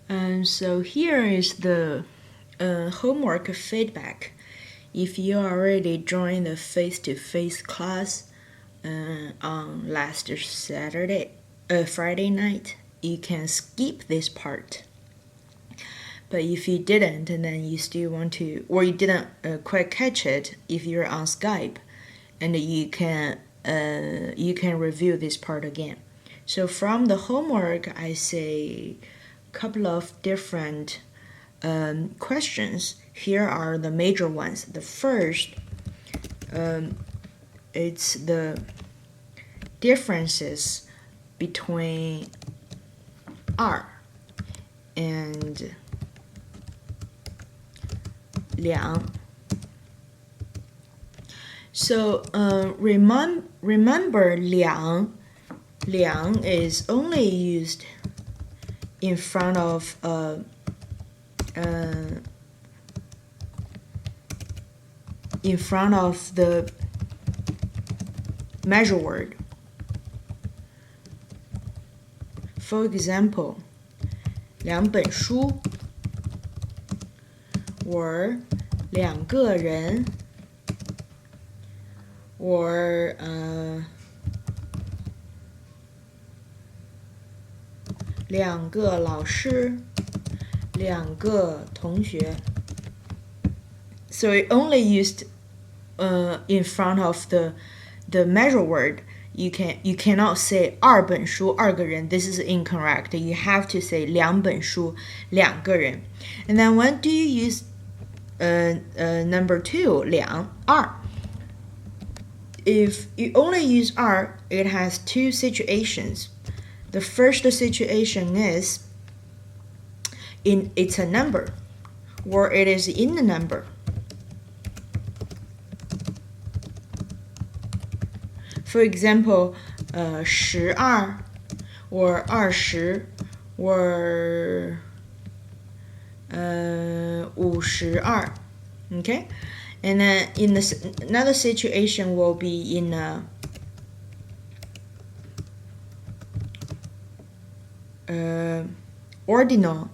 And so here is the homework feedback. If you already joined the face-to-face class on last Friday night, you can skip this part. But if you didn't, and then you still want to, or you didn't quite catch it, if you're on Skype, and you can review this part again. So from the homework, I say a couple of different questions. Here are the major ones. The first, it's the differences between R and 两. So remember 两 is only used in front of the measure word. For example, 两本书 or 两个人 or 两个老师 两个同学 So it only used in front of the measure word. You cannot say 二本书二个人. This is incorrect. You have to say 两本书两个人. And then when do you use number 2 两二? If you only use 二, it has two situations. The first situation is it's a number, or it is in the number. For example, 12 or 20 or 52. Okay, and then another situation will be in ordinal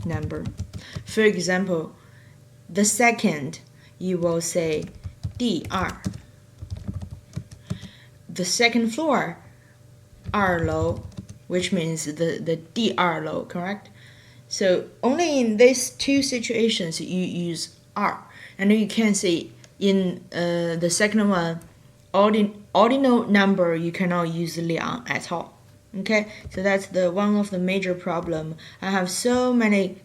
number. For example, the second, you will say 第二. The second floor, 二楼, which means the 第二楼, correct? So only in these two situations you use 二. And you can see in the second one, ordinal number, you cannot use 两 at all. Okay, so that's one of the major problem. I have so many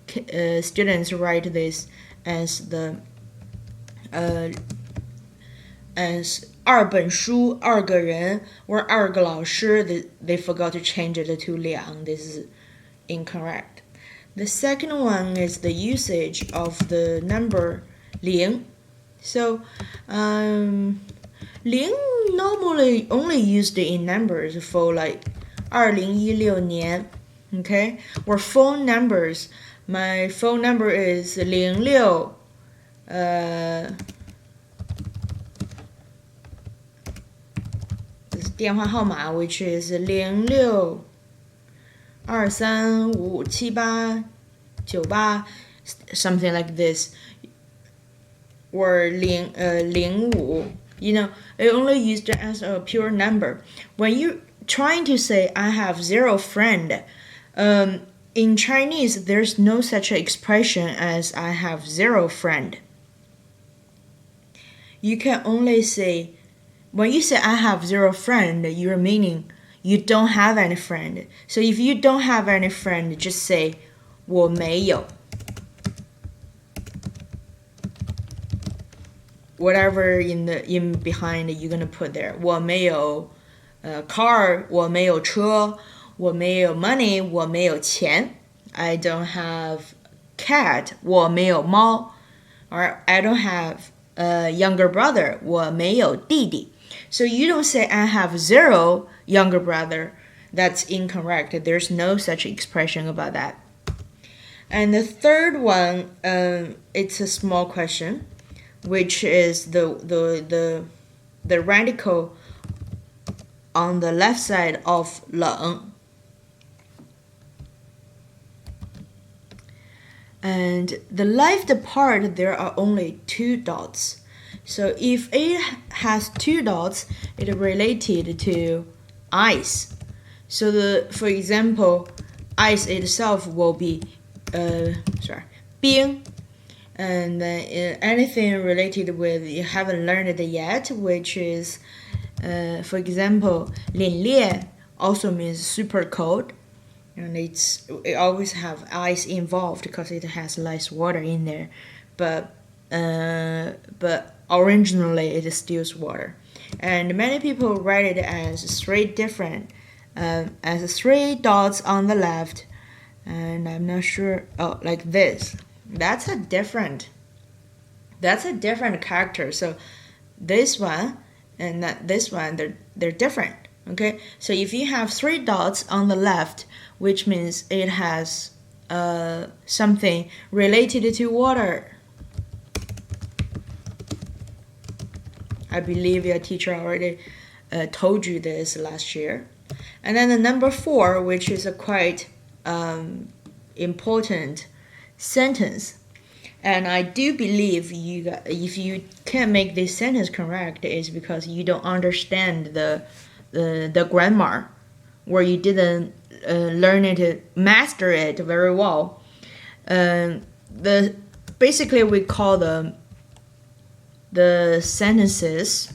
students write this as as 二本书二个人 or 二个老师. They forgot to change it to 两. This is incorrect. The second one is the usage of the number 零. So 零 normally only used in numbers for like 2016年, okay? Or phone numbers. My phone number is 06 this 电话号码 which is 06235798, something like this. Or 05, you know, it only used as a pure number. When you trying to say I have 0 friend, in Chinese there's no such expression as I have 0 friend. You can only say, when you say I have 0 friend, you're meaning you don't have any friend. So if you don't have any friend, just say 我没有. Whatever in behind you're gonna put there. 我没有car, 我没有车, 我没有 money, 我没有钱. I don't have cat, 我没有猫. Or I don't have a younger brother, 我没有弟弟. So you don't say I have 0 younger brother. That's incorrect. There's no such expression about that. And the third one, it's a small question, which is the radical on the left side of 冷. And the left part, there are only 2 dots. So if it has 2 dots, it is related to ice. So for example, ice itself will be 冰. And then anything related with you haven't learned it yet, which is for example, 凛冽 also means super cold, and it always have ice involved because it has less water in there, but originally it is still water. And many people write it as 3 different as 3 dots on the left, and I'm not sure, like this. That's a different character. So this one and this one, they're different. Okay, so if you have 3 dots on the left, which means it has something related to water. I believe your teacher already told you this last year. And then the number 4, which is a quite important sentence. And I do believe if you can't make this sentence correct, is because you don't understand the grammar, where you didn't learn it, master it very well. Basically we call them the sentences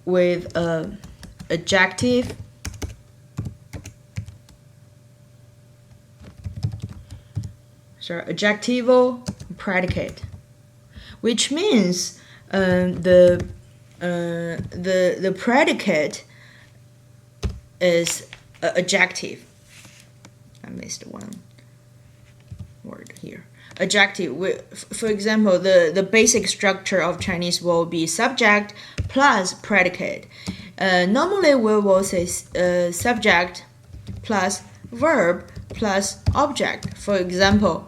with adjective, adjectival predicate, which means the predicate is adjective. I missed one word here. Adjective. For example, the basic structure of Chinese will be subject plus predicate. Normally we will say subject plus verb plus object. For example,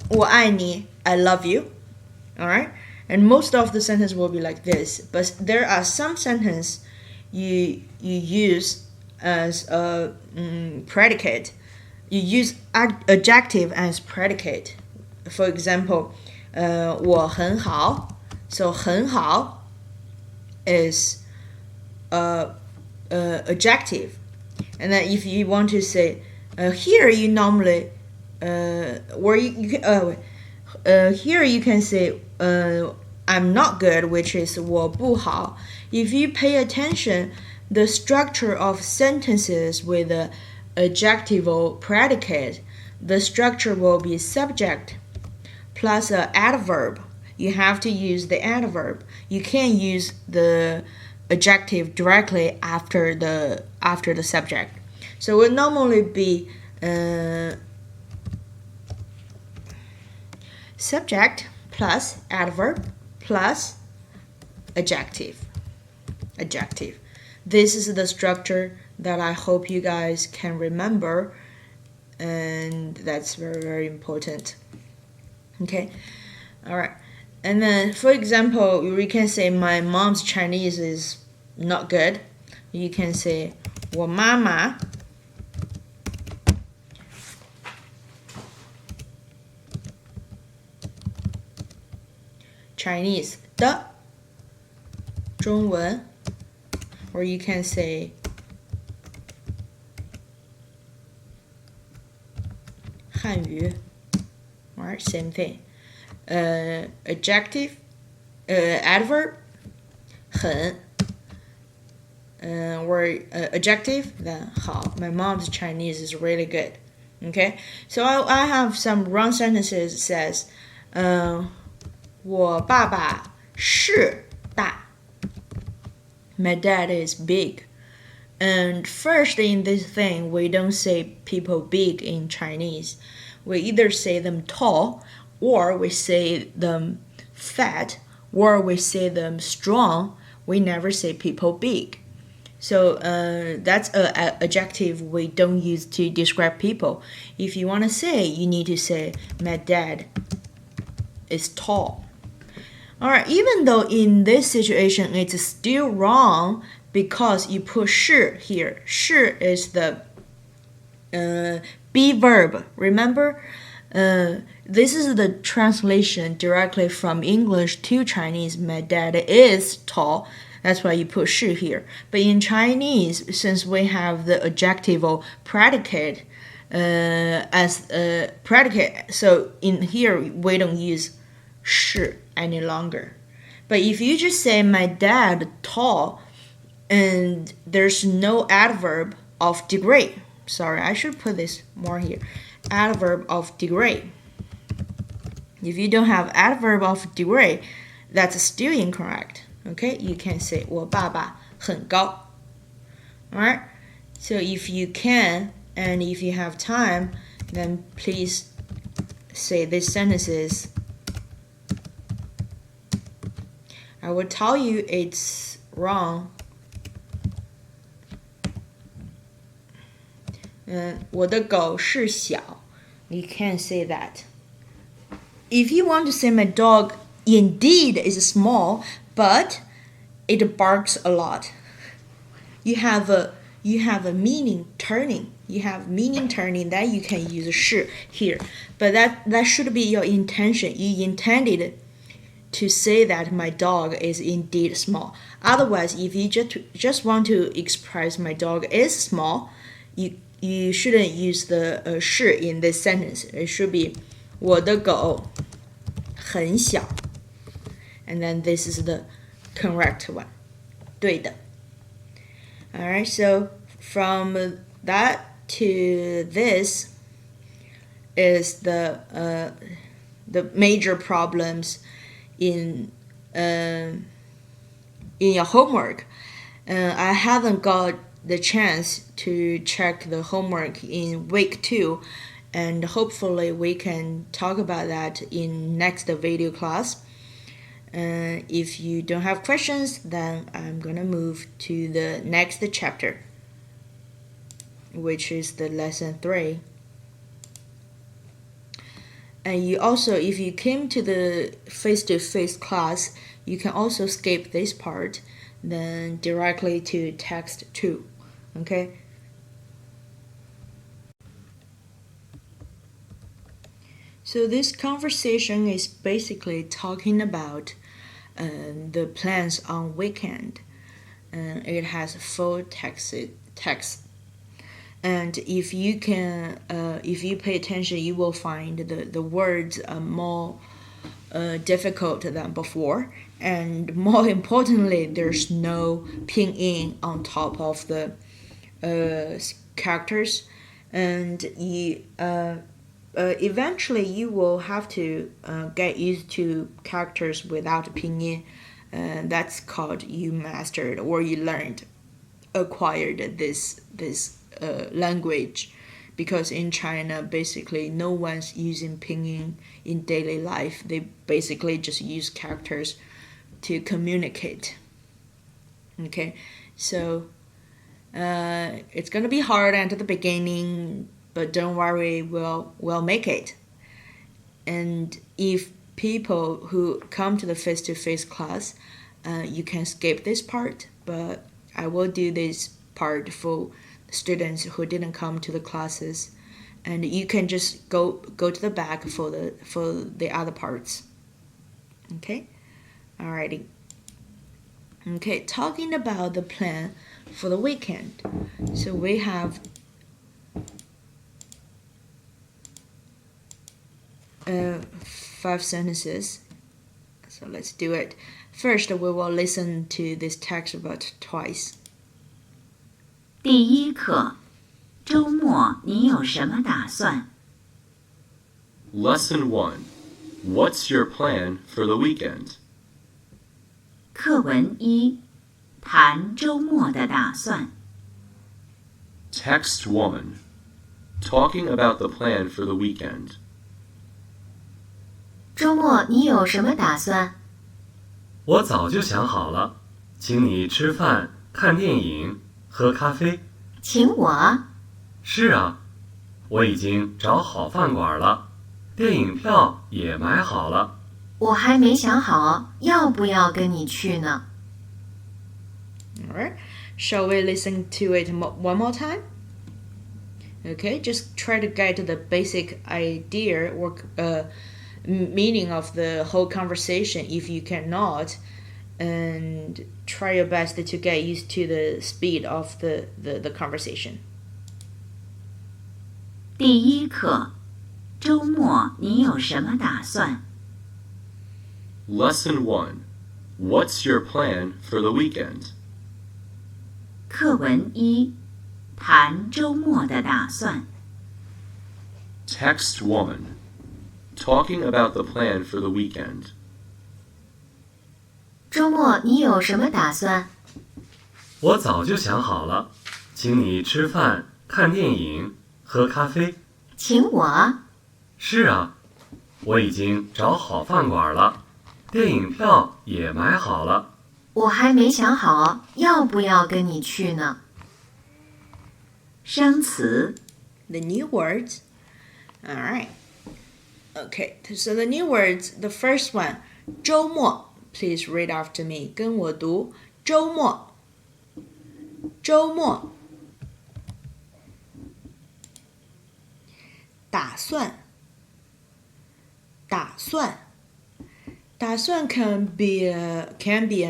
我爱你, I love you. Alright? And most of the sentence will be like this. But there are some sentences you use as a predicate. You use adjective as predicate. For example, 我很好. So 很好 is adjective. And then if you want to say here, you normally here you can say I'm not good, which is 我不好. If you pay attention, the structure of sentences with the adjectival predicate, the structure will be subject plus an adverb. You have to use the adverb. You can't use the adjective directly after the subject. So it would normally be subject plus adverb plus adjective. This is the structure that I hope you guys can remember, and that's very, very important. Okay, all right. And then, for example, we can say my mom's Chinese is not good. You can say 我妈妈 Chinese 的中文, or you can say 汉语, alright, same thing. Adjective, adverb, 很, or adjective, then 好. My mom's Chinese is really good. Okay, so I have some wrong sentences. It says, 我爸爸是大. My dad is big. And first in this thing, we don't say people big in Chinese. We either say them tall, or we say them fat, or we say them strong. We never say people big. So that's an adjective we don't use to describe people. If you want to say, you need to say, my dad is tall. Alright, even though in this situation it's still wrong because you put 是 here. 是 is the be verb, remember? This is the translation directly from English to Chinese. My dad is tall. That's why you put 是 here. But in Chinese, since we have the adjectival predicate as a predicate, so in here we don't use 是 any longer. But if you just say my dad tall and there's no adverb of degree, sorry, I should put this more here. Adverb of degree. If you don't have adverb of degree, that's still incorrect. Okay, you can say 我爸爸很高. Alright, so if you can and if you have time, then please say these sentences. I will tell you it's wrong. 我的狗是小. You can't say that. If you want to say my dog indeed is small, but it barks a lot. You have a meaning turning. You have meaning turning that you can use 是 here. But that should be your intention. You intended to say that my dog is indeed small. Otherwise, if you just want to express my dog is small, you shouldn't use the 是 in this sentence. It should be 我的狗很小. And then this is the correct one. 对的. Alright, so from that to this is the major problems in your homework. I haven't got the chance to check the homework in week 2, and hopefully we can talk about that in next video class. If you don't have questions, then I'm gonna move to the next chapter, which is the lesson 3. And you also, if you came to the face-to-face class, you can also skip this part, then directly to text 2. Okay? So this conversation is basically talking about the plans on weekend. It has full text. And if you pay attention, you will find the words are more difficult than before. And more importantly, there's no pinyin on top of the characters. And eventually you will have to get used to characters without pinyin. That's called you mastered or you acquired this language, because in China basically no one's using pinyin in daily life. They basically just use characters to communicate. Okay, so it's gonna be hard at the beginning, but don't worry, we'll make it. And if people who come to the face-to-face class, you can skip this part, but I will do this part for students who didn't come to the classes, and you can just go to the back for the other parts. Okay, alrighty. Okay, talking about the plan for the weekend. So we have 5 sentences. So let's do it. First, we will listen to this text about twice. 第一课，周末你有什么打算？ Lesson 1. What's your plan for the weekend? 课文1，谈周末的打算。 Text 1. Talking about the plan for the weekend. 周末你有什么打算？我早就想好了，请你吃饭、看电影、喝咖啡。请我？是啊，我已经找好饭馆了，电影票也买好了。我还没想好要不要跟你去呢。Alright, shall we listen to it one more time? Okay, just try to get the basic idea or meaning of the whole conversation if you cannot, and try your best to get used to the speed of the conversation. 第一课，周末你有什么打算？ Lesson 1. What's your plan for the weekend? 课文1，谈周末的打算。 Text 1. Talking about the plan for the weekend. 周末你有什么打算？我早就想好了，请你吃饭、看电影、喝咖啡。请我？是啊，我已经找好饭馆了，电影票也买好了。我还没想好要不要跟你去呢。生词 The new words. Alright. Okay, so the new words, the first one, 周末. Please read after me. 跟我读周末。周末。打算。打算。打算 can be a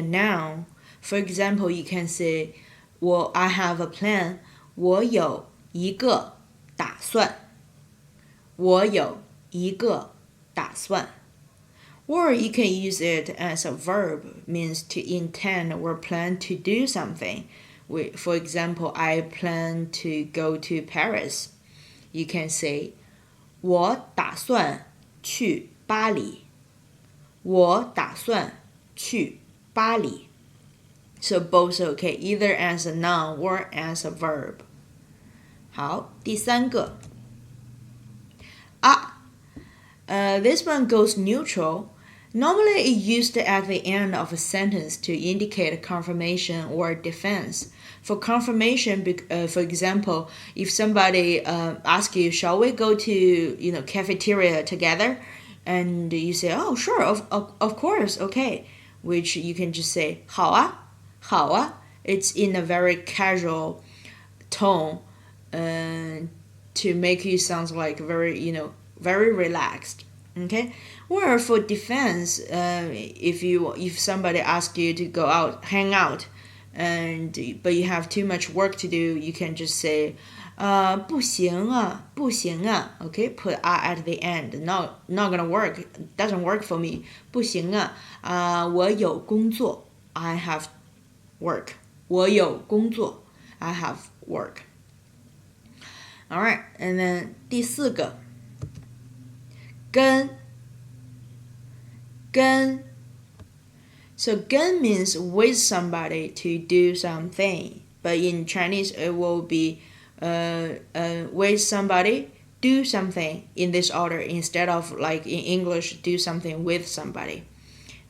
noun. For example, you can say, "Well, I have a plan." 我有一个打算。我有一个打算。Or you can use it as a verb, means to intend or plan to do something. For example, I plan to go to Paris. You can say, 我打算去巴黎。我打算去巴黎。So both okay, either as a noun or as a verb. 好，第三个。This one goes neutral. Normally it's used at the end of a sentence to indicate confirmation or defense. For confirmation, for example, if somebody asks you, shall we go to cafeteria together? And you say, oh, sure, of course, okay. Which you can just say, 好啊，好啊. It's in a very casual tone to make you sound like very relaxed. Okay, or for defense, if somebody asks you to go out, hang out, but you have too much work to do, you can just say, 不行啊，不行啊. Okay, put at the end. Not gonna work. Doesn't work for me. 不行啊，我有工作. I have work. 我有工作. I have work. All right, and then 第四个。跟 So 跟 means with somebody to do something, but in Chinese it will be with somebody do something in this order instead of like in English do something with somebody.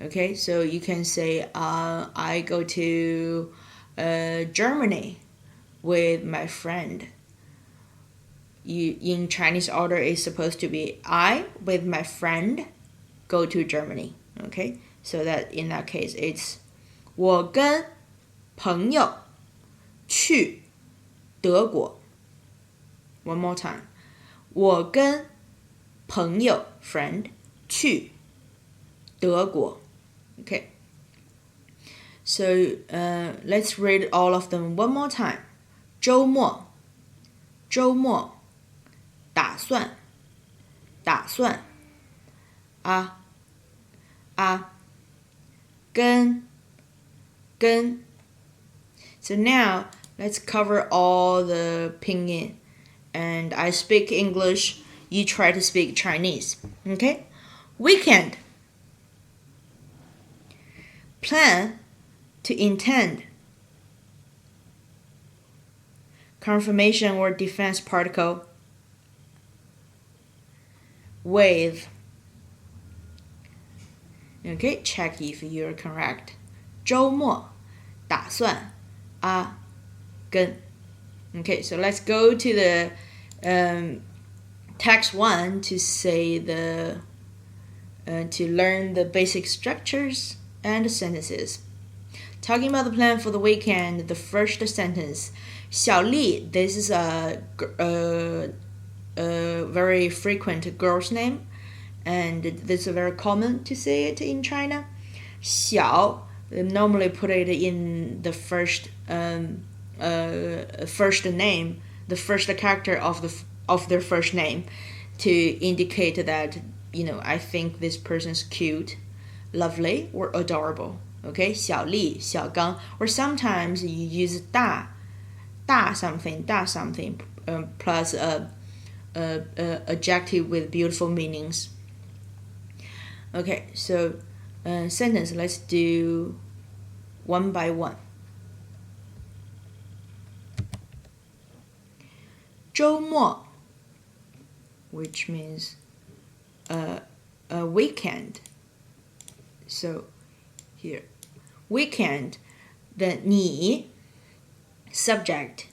Okay, so you can say I go to Germany with my friend. In Chinese order is supposed to be I with my friend go to Germany. Okay, so that in that case it's 我跟朋友去德国. One more time. 我跟朋友 friend 去德国. Okay. So let's read all of them one more time. 周末打算跟 So now let's cover all the pinyin, and I speak English, you try to speak Chinese. Okay? Weekend. Plan, to intend. Confirmation or defense particle. With. Okay, check if you're correct. 周末打算跟. Okay, so let's go to the text 1 to say the to learn the basic structures and sentences. Talking about the plan for the weekend, the first sentence, 小丽, this is a very frequent girl's name, and this is very common to say it in China. 小, normally put it in the first name, the first character of their first name, to indicate that, I think this person's cute, lovely, or adorable. Okay, 小丽, 小刚, or sometimes you use 大 something, plus a adjective with beautiful meanings. Okay, so sentence, let's do one by one. 周末, which means a weekend. So here, weekend, the 你 subject.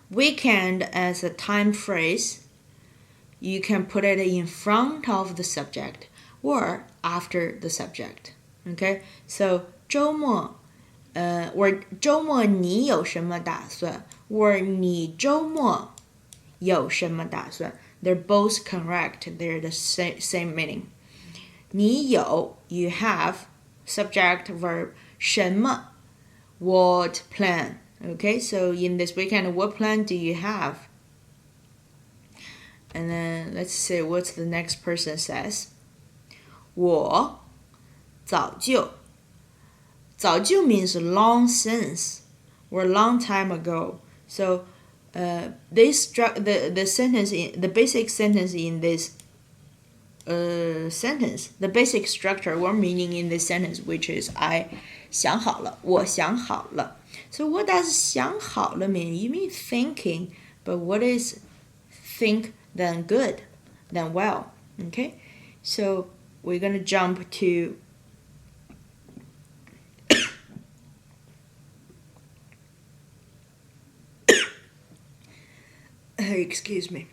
Weekend as a time phrase, you can put it in front of the subject or after the subject. Okay, so 周末 or 周末你有什么打算 or 你周末有什么打算 They're both correct. They're the same meaning. 你有 you have, subject, verb, 什么 what plan. Okay, so in this weekend, what plan do you have? And then let's see what the next person says. 我早就 早就 means long since or long time ago. So the sentence the basic sentence in this sentence, the basic structure or meaning in this sentence, which is I 想好了, 我想好了. So what does 想好了 mean? You mean thinking, but what is think then good, then well? Okay, so we're gonna jump to excuse me.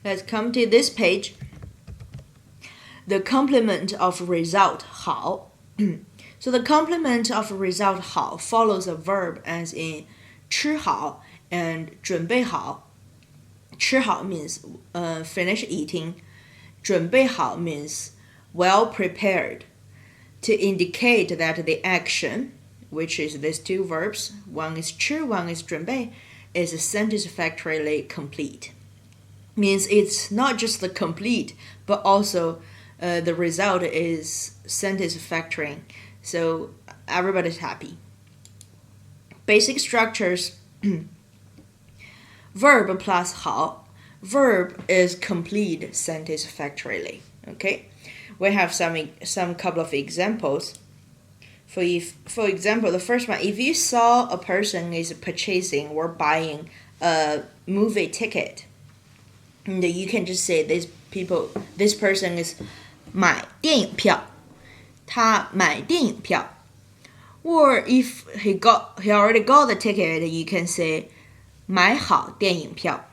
Let's come to this page. The complement of result 好. So the complement of result 好 follows a verb as in 吃好 and 准备好. 吃好 means finish eating. 准备好 means well prepared, to indicate that the action, which is these two verbs, one is 吃, one is 准备, is satisfactorily complete. Means it's not just the complete, but also the result is satisfactory. So everybody's happy. Basic structures. Verb plus 好. Verb is complete satisfactorily. Okay, we have some couple of examples. For example, the first one, if you saw a person is purchasing or buying a movie ticket, and you can just say this person is 买电影票, 他买电影票. Or if he already got the ticket, you can say 买好电影票,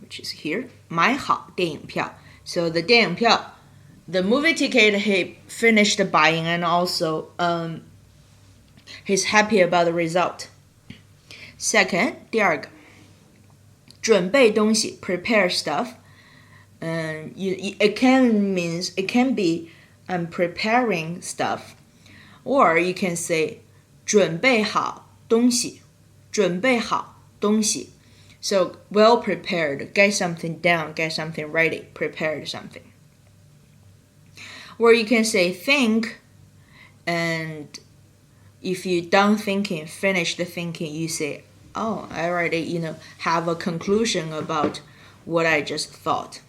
which is here, 买好电影票. So the 电影票, the movie ticket, he finished buying, and also he's happy about the result. Second, 第二个, 准备东西, prepare stuff. It can be preparing stuff, or you can say 准备好东西, 准备好东西. So well prepared, get something down, get something ready, prepared something. Or you can say think, and if you're done thinking, finish the thinking, you say, oh, I already, have a conclusion about what I just thought.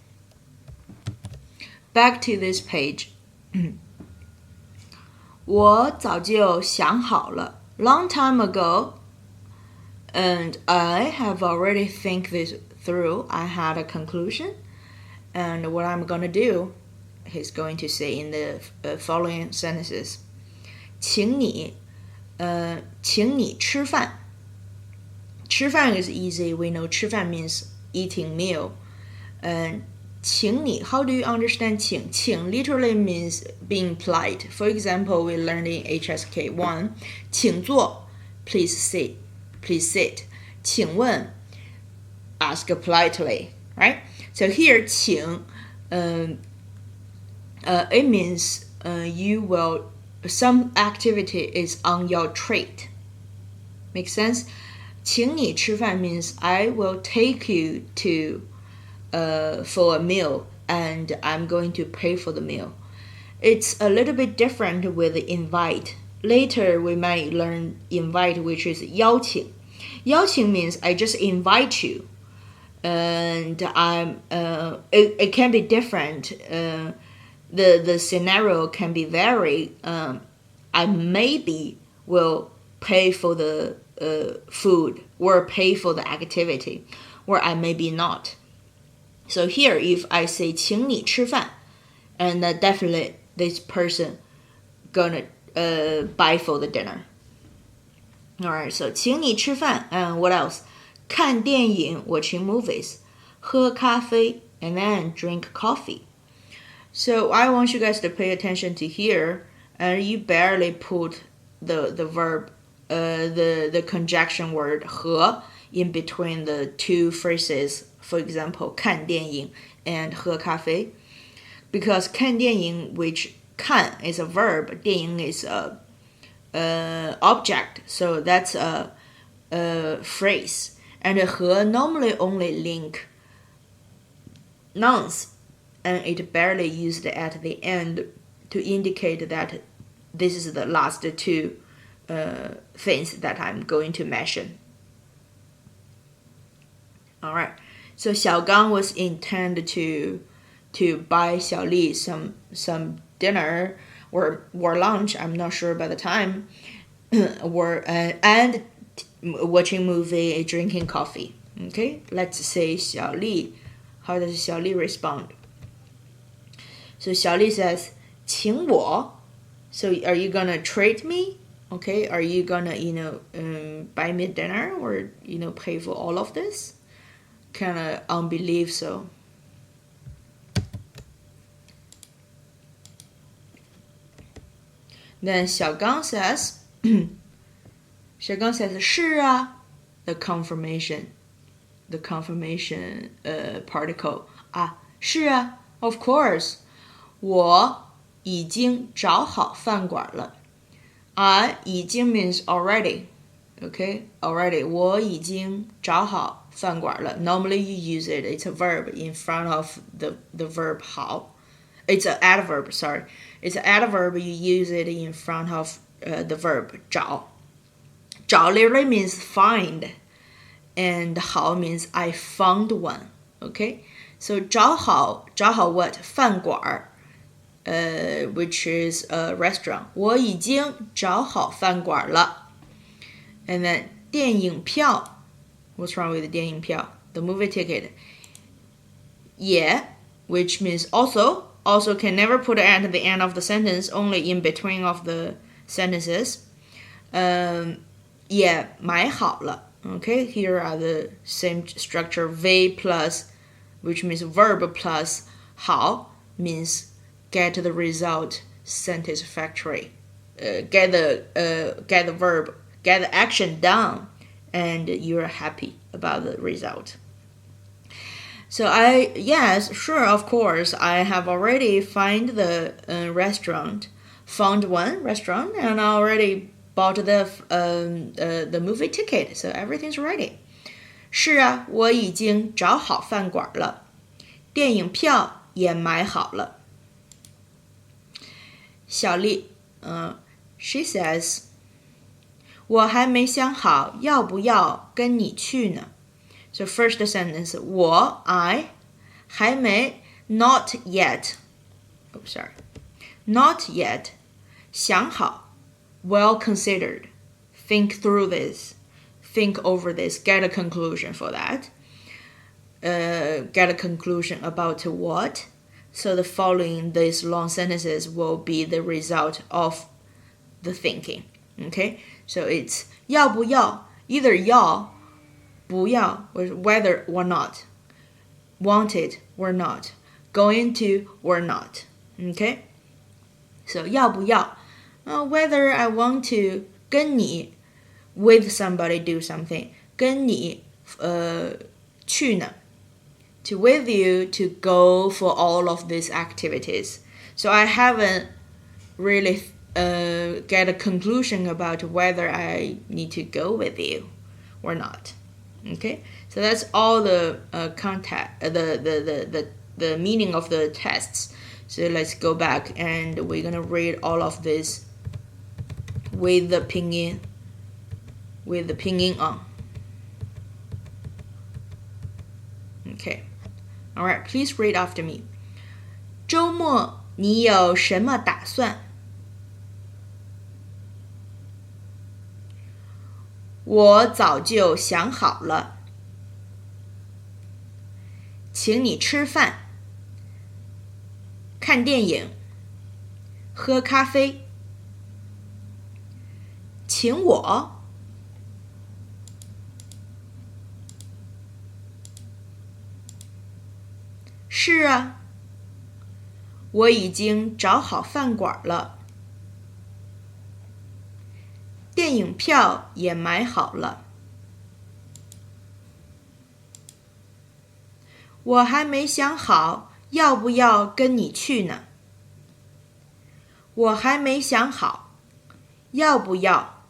Back to this page. 我早就想好了, long time ago, and I have already think this through. I had a conclusion, and what I'm gonna do, he's going to say in the following sentences. 请你吃饭. 吃饭 is easy. We know 吃饭 means eating meal. 请你, how do you understand 请? 请 literally means being polite. For example, we learned in HSK1, 请坐, please sit. 请问, ask politely, right? So here, 请, it means you will, some activity is on your trait. Make sense? 请你吃饭 means I will take you to for a meal and I'm going to pay for the meal. It's a little bit different with invite. Later we might learn invite, which is 邀请. 邀请 means I just invite you, and it can be different. The scenario can be varied. I maybe will pay for the food or pay for the activity, or I maybe not. So here, if I say 请你吃饭, and definitely this person gonna buy for the dinner. Alright, so 请你吃饭, and what else? 看电影, watching movies. 喝咖啡, and then drink coffee. So I want you guys to pay attention to here, and you barely put the verb, the conjunction word 和 in between the two phrases. For example, 看电影 and 喝咖啡. Because 看电影, which 看 is a verb, 电影 is a object, so that's a phrase. And 和 normally only link nouns, and it barely used at the end to indicate that this is the last two things that I'm going to mention. Alright, so 小刚 was intended to buy 小丽 some dinner or lunch, I'm not sure about the time, and watching movie, drinking coffee. Okay, let's say 小丽. How does 小丽 respond? So 小丽 says 请我. So are you gonna treat me? Okay, are you gonna buy me dinner or pay for all of this? Kind of unbelieve so. Then 小刚 says 是啊, the confirmation particle. 是啊, of course. 我已经找好饭馆了. 已经 means already. Okay, already. 我已经找好饭馆了. Normally you use it, it's a verb in front of the verb 好. It's an adverb, sorry. It's an adverb, you use it in front of the verb 找. 找 literally means find, and 好 means I found one. Okay, so 找好 what? 饭馆, which is a restaurant. 我已经找好饭馆了. And then 电影票. What's wrong with the 电影票? The movie ticket. Yeah, which means also. Also can never put it at the end of the sentence, only in between of the sentences. Yeah, 买好了. Okay, here are the same structure. V plus, which means verb plus 好 means get the result satisfactory. Get the verb, get the action done, and you're happy about the result. So yes, sure, of course, I have already found the found one restaurant, and I already bought the movie ticket, so everything's ready. 是啊，我已经找好饭馆了，电影票也买好了。小丽，she says, 我还没想好要不要跟你去呢。So first sentence, 我 I 还没 not yet. Oh, sorry. Not yet. 想好 well considered. Think through this. Think over this. Get a conclusion for that. Get a conclusion about what? So the following these long sentences will be the result of the thinking. Okay? So it's 要不要 either 要不要 or whether or not. wanted or not, going to or not. Okay? So 要不要 whether I want to 跟你 with somebody do something 跟你去呢 to with you to go for all of these activities. So I haven't really get a conclusion about whether I need to go with you or not. Okay, so that's all the the meaning of the tests. So let's go back and we're gonna read all of this with the pinyin on. Okay, all right, please read after me. 周末你有什么打算？我早就想好了，请你吃饭、看电影、喝咖啡。请我？是啊，我已经找好饭馆了。电影票也买好了，我还没想好要不要跟你去呢。我还没想好要不要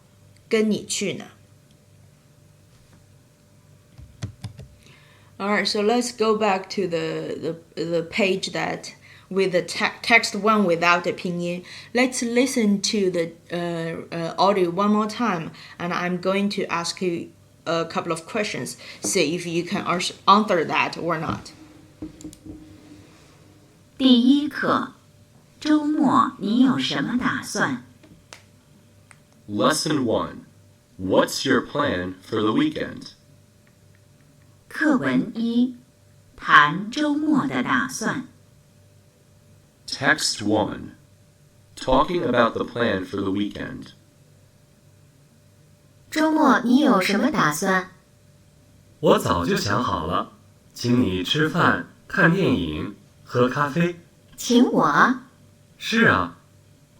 跟你去呢。Alright, so let's go back to the page that with the text one without the pinyin. Let's listen to the audio one more time, and I'm going to ask you a couple of questions. See if you can answer that or not. 第一课，周末你有什么打算？ Lesson 1. What's your plan for the weekend? 课文一，谈周末的打算。 Text 1. Talking about the plan for the weekend. 周末你有什么打算？我早就想好了，请你吃饭、看电影、喝咖啡。请我？是啊，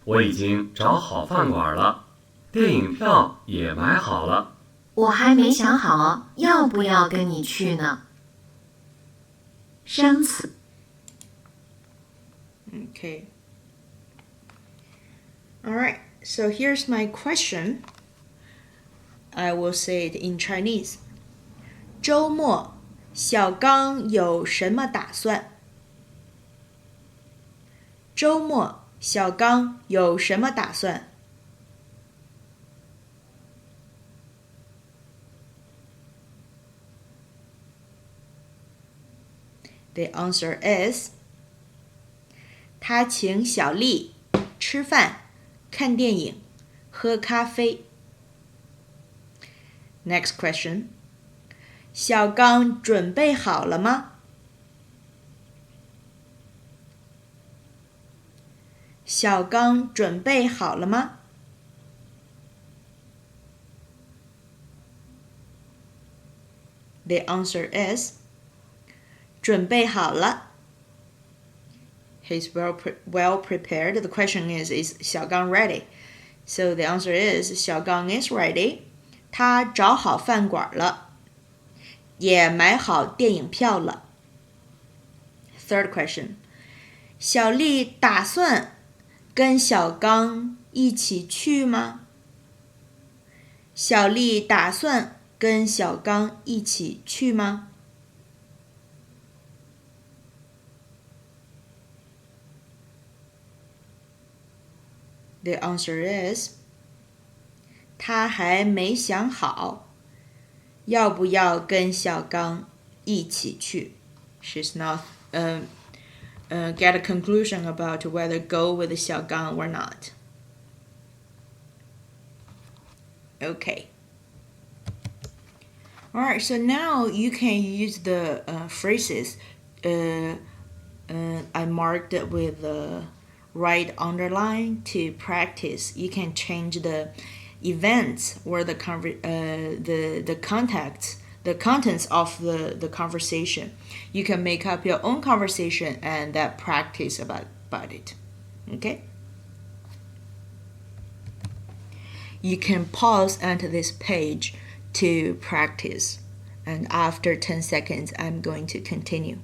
我已经找好饭馆了，电影票也买好了。我还没想好要不要跟你去呢。生词。Okay. Alright, so here's my question. I will say it in Chinese. 周末，小刚有什么打算？周末，小刚有什么打算？The answer is 他请小丽吃饭、看电影、喝咖啡。Next question. 小刚准备好了吗？小刚准备好了吗？ The answer is 准备好了。He's well prepared. The question is Xiao Gang ready? So the answer is Xiao Gang is ready. 他找好饭馆了，也买好电影票了。Third question. 小丽打算跟小刚一起去吗？小丽打算跟小刚一起去吗？The answer is 他还没想好要不要跟小刚一起去。She's not get a conclusion about whether go with Xiao Gang or not. Okay. Alright, so now you can use the phrases I marked with the right underline to practice. You can change the events or the contacts the contents of the conversation. You can make up your own conversation and that practice about it. Okay? You can pause at this page to practice. And after 10 seconds, I'm going to continue.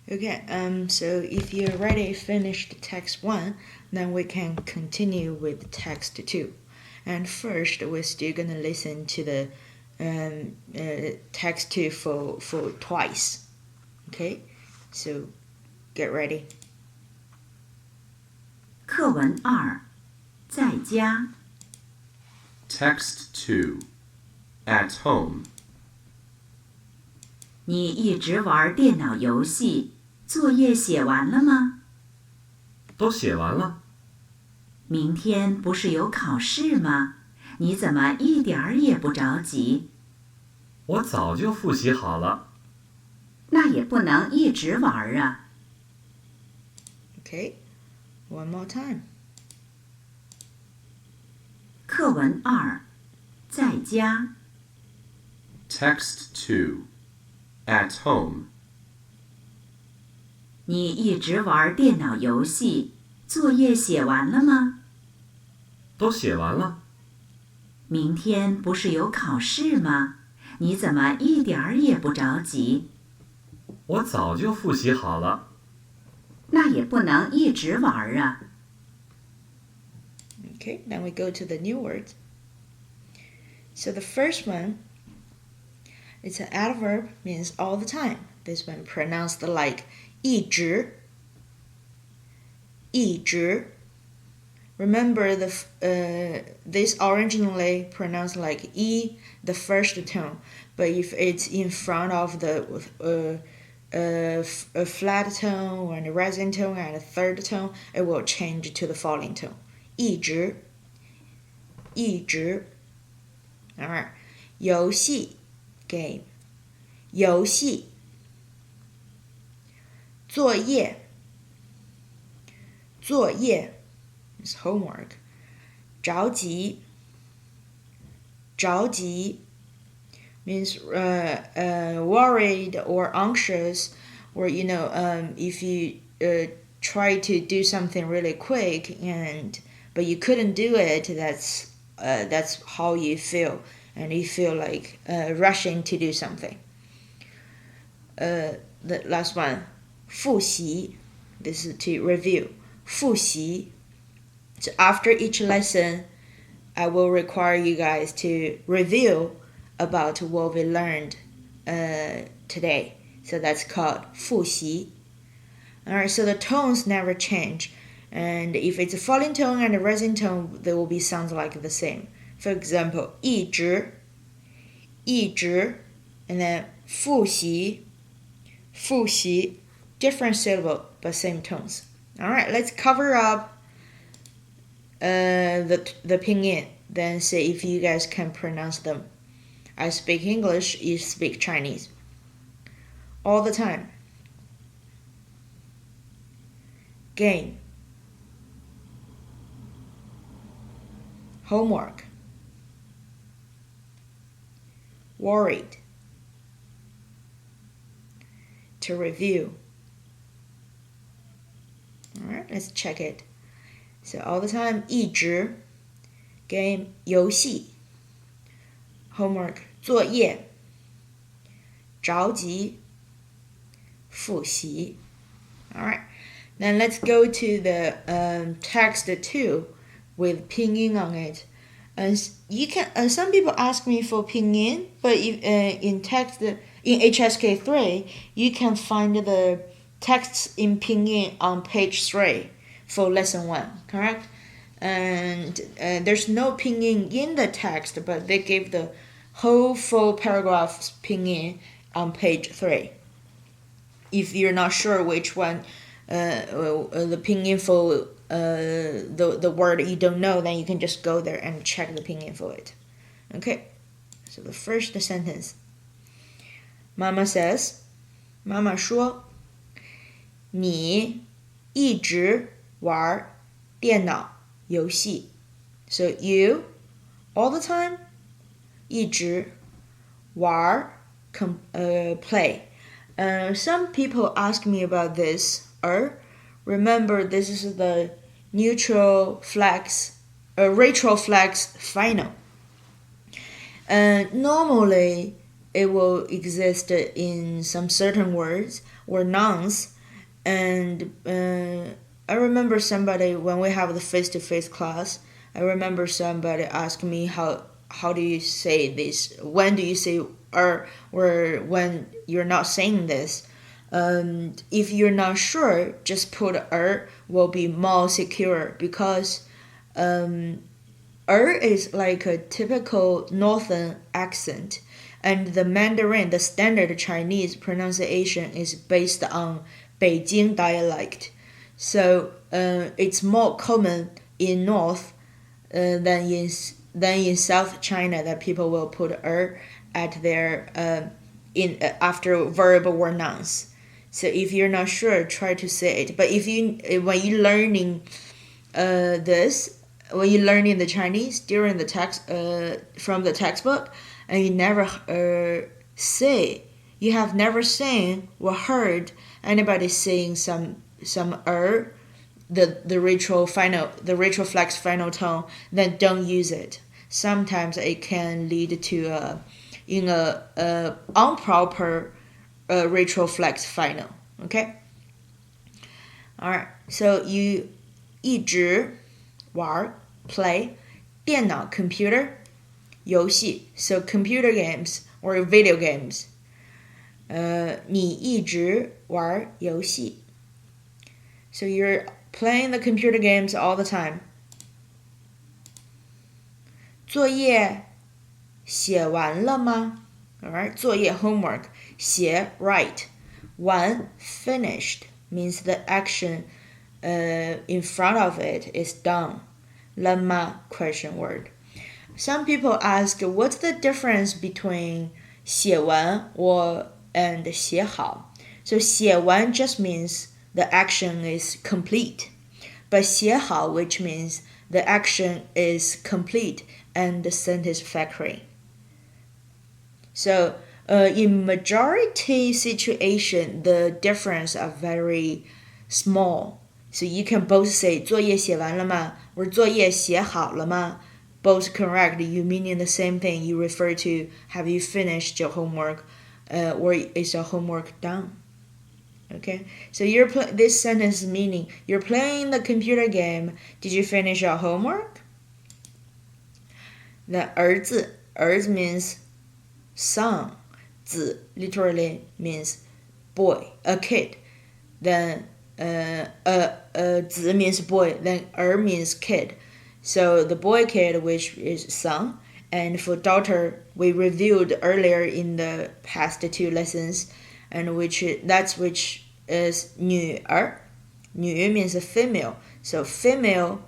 Okay, so if you already finished text 1, then we can continue with text 2. And first, we're still going to listen to the text 2 for twice. Okay, so get ready. 课文2，在家。 Text 2. At home. 你一直玩电脑游戏，作业写完了吗？都写完了。明天不是有考试吗？你怎么一点儿也不着急？我早就复习好了。那也不能一直玩啊。Okay, one more time. 课文2，在家。 Text 2. At home. 你一直玩电脑游戏，作业写完了吗？都写完了。明天不是有考试吗？你怎么一点儿也不着急？我早就复习好了。那也不能一直玩啊。 Okay, then we go to the new words. So the first one, it's an adverb, means all the time. This one pronounced like 一直. 一直. Remember this originally pronounced like E, the first tone, but if it's in front of the a flat tone or a rising tone and a third tone, it will change to the falling tone. 一直 Alright. 游戏 game. 游戏 作业 is homework. 着急 means worried or anxious, or if you try to do something really quick but you couldn't do it, that's how you feel, and you feel like rushing to do something. The last one, 复习, this is to review. 复习. So after each lesson, I will require you guys to review about what we learned today. So that's called 复习. Alright, so the tones never change. And if it's a falling tone and a rising tone, they will be sounds like the same. For example, 一直, and then 复习, different syllable but same tones. Alright, let's cover up the pinyin, then see if you guys can pronounce them. I speak English, you speak Chinese. All the time. Game. Homework. Worried. To review. Alright, let's check it. So all the time, 一直 game 游戏 homework 作业着急复习 Alright, then let's go to the text 2 with pinyin on it. You can some people ask me for pinyin, but if, in text in HSK3 you can find the texts in pinyin on page 3 for lesson 1, correct? And there's no pinyin in the text, but they give the whole full paragraphs pinyin on page 3. If you're not sure which one, the pinyin for the word you don't know, then you can just go there and check the pinyin for it. Okay, so the first sentence. Mama says, 妈妈说，你一直玩电脑游戏。So you all the time 一直玩play. Some people ask me about this. Remember, this is the neutral flex, retroflex final. Normally, it will exist in some certain words or nouns. And I remember somebody, when we have the face-to-face class, I remember somebody asked me how do you say this? When do you say or when you're not saying this? If you're not sure, just put will be more secure because is like a typical northern accent, and the Mandarin, the standard Chinese pronunciation, is based on Beijing dialect. So it's more common in north than in South China that people will put at their after verb or nouns. So if you're not sure, try to say it. But when you're learning when you're learning the Chinese during the text from the textbook, and you have never seen or heard anybody saying some the retroflex final tone, then don't use it. Sometimes it can lead to improper retroflex final. Okay. All right. So you 一直玩 play 电脑 computer 游戏 so computer games or video games. 你一直玩游戏 so you're playing the computer games all the time. 作业写完了吗 Alright, 作业 homework 写 write 完 finished means the action in front of it is done. 了吗 question word. Some people ask what's the difference between 写完 and 写好. So 写完 just means the action is complete. But 写好 which means the action is complete and satisfactory. So in majority situation, the difference are very small. So you can both say 作业写完了吗 or 作业写好了吗 Both correct. You meaning the same thing. You refer to have you finished your homework or is your homework done? Okay. So this sentence meaning you're playing the computer game. Did you finish your homework? The 儿子 means son. 子 literally means boy, a kid. Then 子 means boy. Then 儿 means kid. So the boy kid, which is son, and for daughter, we reviewed earlier in the past 2 lessons, and which is 女儿. 女 means a female. So female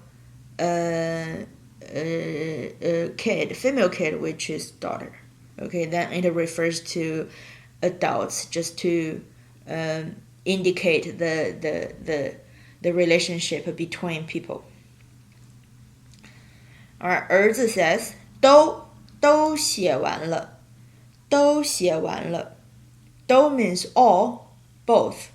kid, which is daughter. Okay, then it refers to adults, just to indicate the relationship between people. Alright, 儿子 says 都写完了 都写完了 都 means all, both.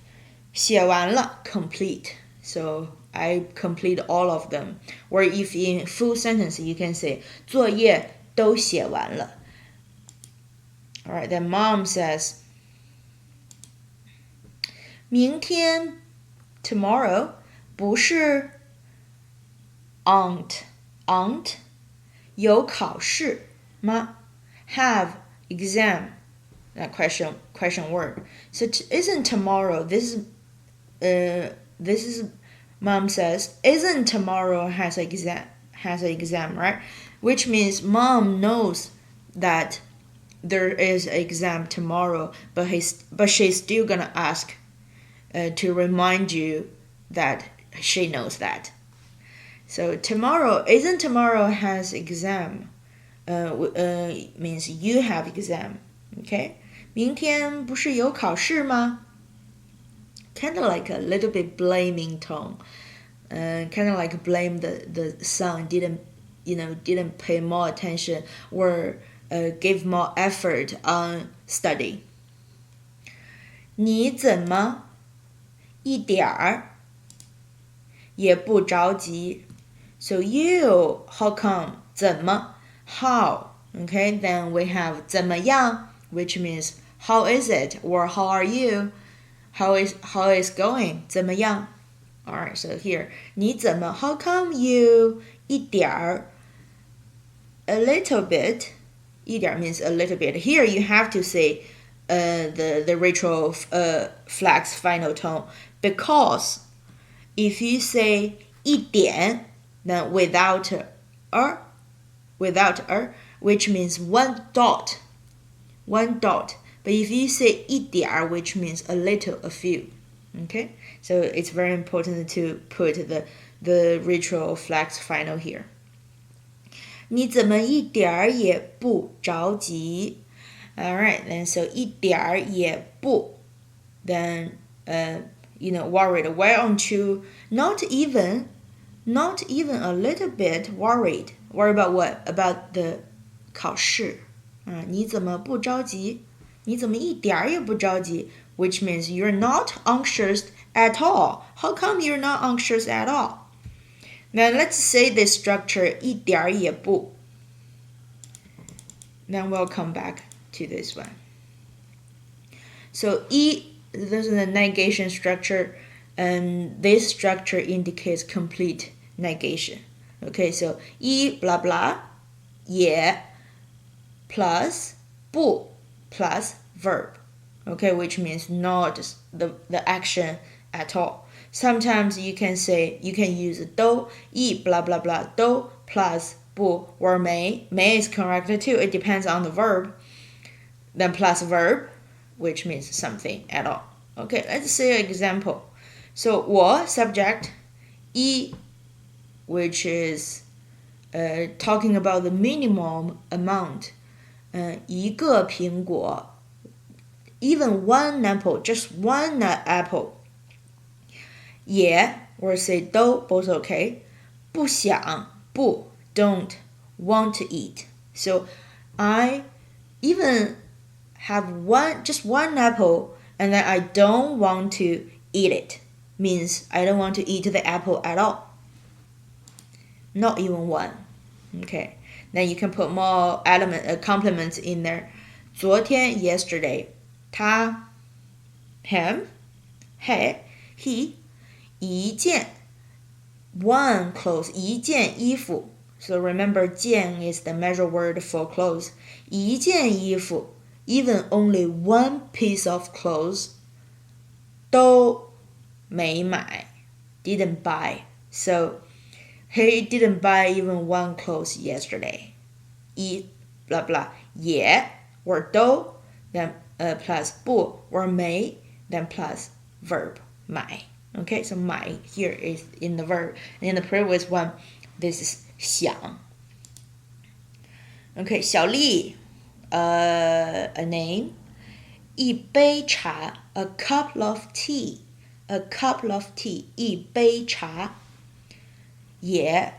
写完了 complete. So I complete all of them. Or if in full sentence, you can say 作业都写完了. Alright, then mom says 明天 tomorrow 不是 aunt 有考试吗 have exam. That question word. So isn't tomorrow, this is mom says isn't tomorrow has an exam, right? Which means mom knows that there is an exam tomorrow, but she's still gonna ask to remind you that she knows that. So isn't tomorrow has exam means you have exam. Okay? 明天不是有考试吗 kind of like a little bit blaming tone. Kind of like blame the son didn't pay more attention or give more effort on study. 你怎么一点儿也不着急 So you, how come, 怎么 how, okay, then we have 怎么样 which means how is it or how are you, how is going 怎么样 Alright, so here 你怎么 how come you 一点儿 a little bit 一点 means a little bit. Here you have to say the ritual flex final tone because if you say 一点 then without a which means one dot. But if you say 一点 which means a little, a few. Okay, so it's very important to put the ritual flex final here. 你怎么一点儿也不着急 Alright, then so 一点儿也不 then worried. Why aren't you not even a little bit worried? Worried about what? About the 考试你怎么不着急你怎么一点儿也不着急 which means you're not anxious at all. How come you're not anxious at all? Now let's say this structure 一点儿也不 Then we'll come back to this one. So this is the negation structure, and this structure indicates complete negation. Okay, so 一 blah blah 也 plus 不 plus verb. Okay, which means not the action at all. Sometimes you can use 都 一 blah blah blah 都 plus 不 or may is correct too. It depends on the verb. Then plus verb, which means something at all. Okay, let's say an example. So 我 subject 一 which is talking about the minimum amount. 一个苹果 even one apple, just one apple. 也 or say 都 both okay. 不想不 don't want to eat. So I even have just one apple and then I don't want to eat it. Means I don't want to eat the apple at all. Not even one. Okay. Then you can put more complements in there. 昨天 yesterday. 他 him, he, he. 一件 one clothes 一件衣服 So remember 件 is the measure word for clothes 一件衣服 even only one piece of clothes 都没买 didn't buy So he didn't buy even one clothes yesterday 一 blah blah 也 or 都 then plus 不 or 没 then plus verb 买 Okay, so 买 here is in the verb. And in the previous one, this is 想. Okay, 小丽 a name. 一杯茶 a cup of tea. A cup of tea. 一杯茶也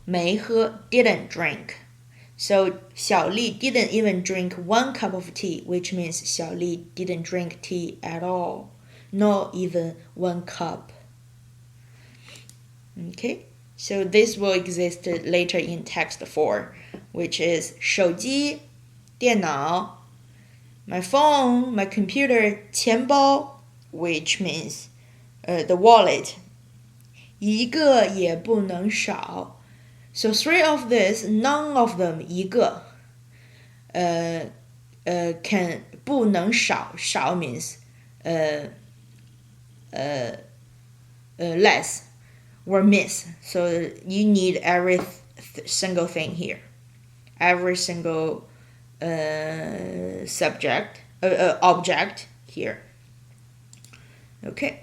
没喝 didn't drink. So 小丽 didn't even drink one cup of tea, which means 小丽 didn't drink tea at all. Not even one cup. Okay, so this will exist later in text 4, which is 手机 电脑 my phone, my computer 钱包 which means the wallet 一个也不能少 So 3 of this, none of them 一个can 不能少 means less or miss. So you need every single thing here. Every single object here. Okay.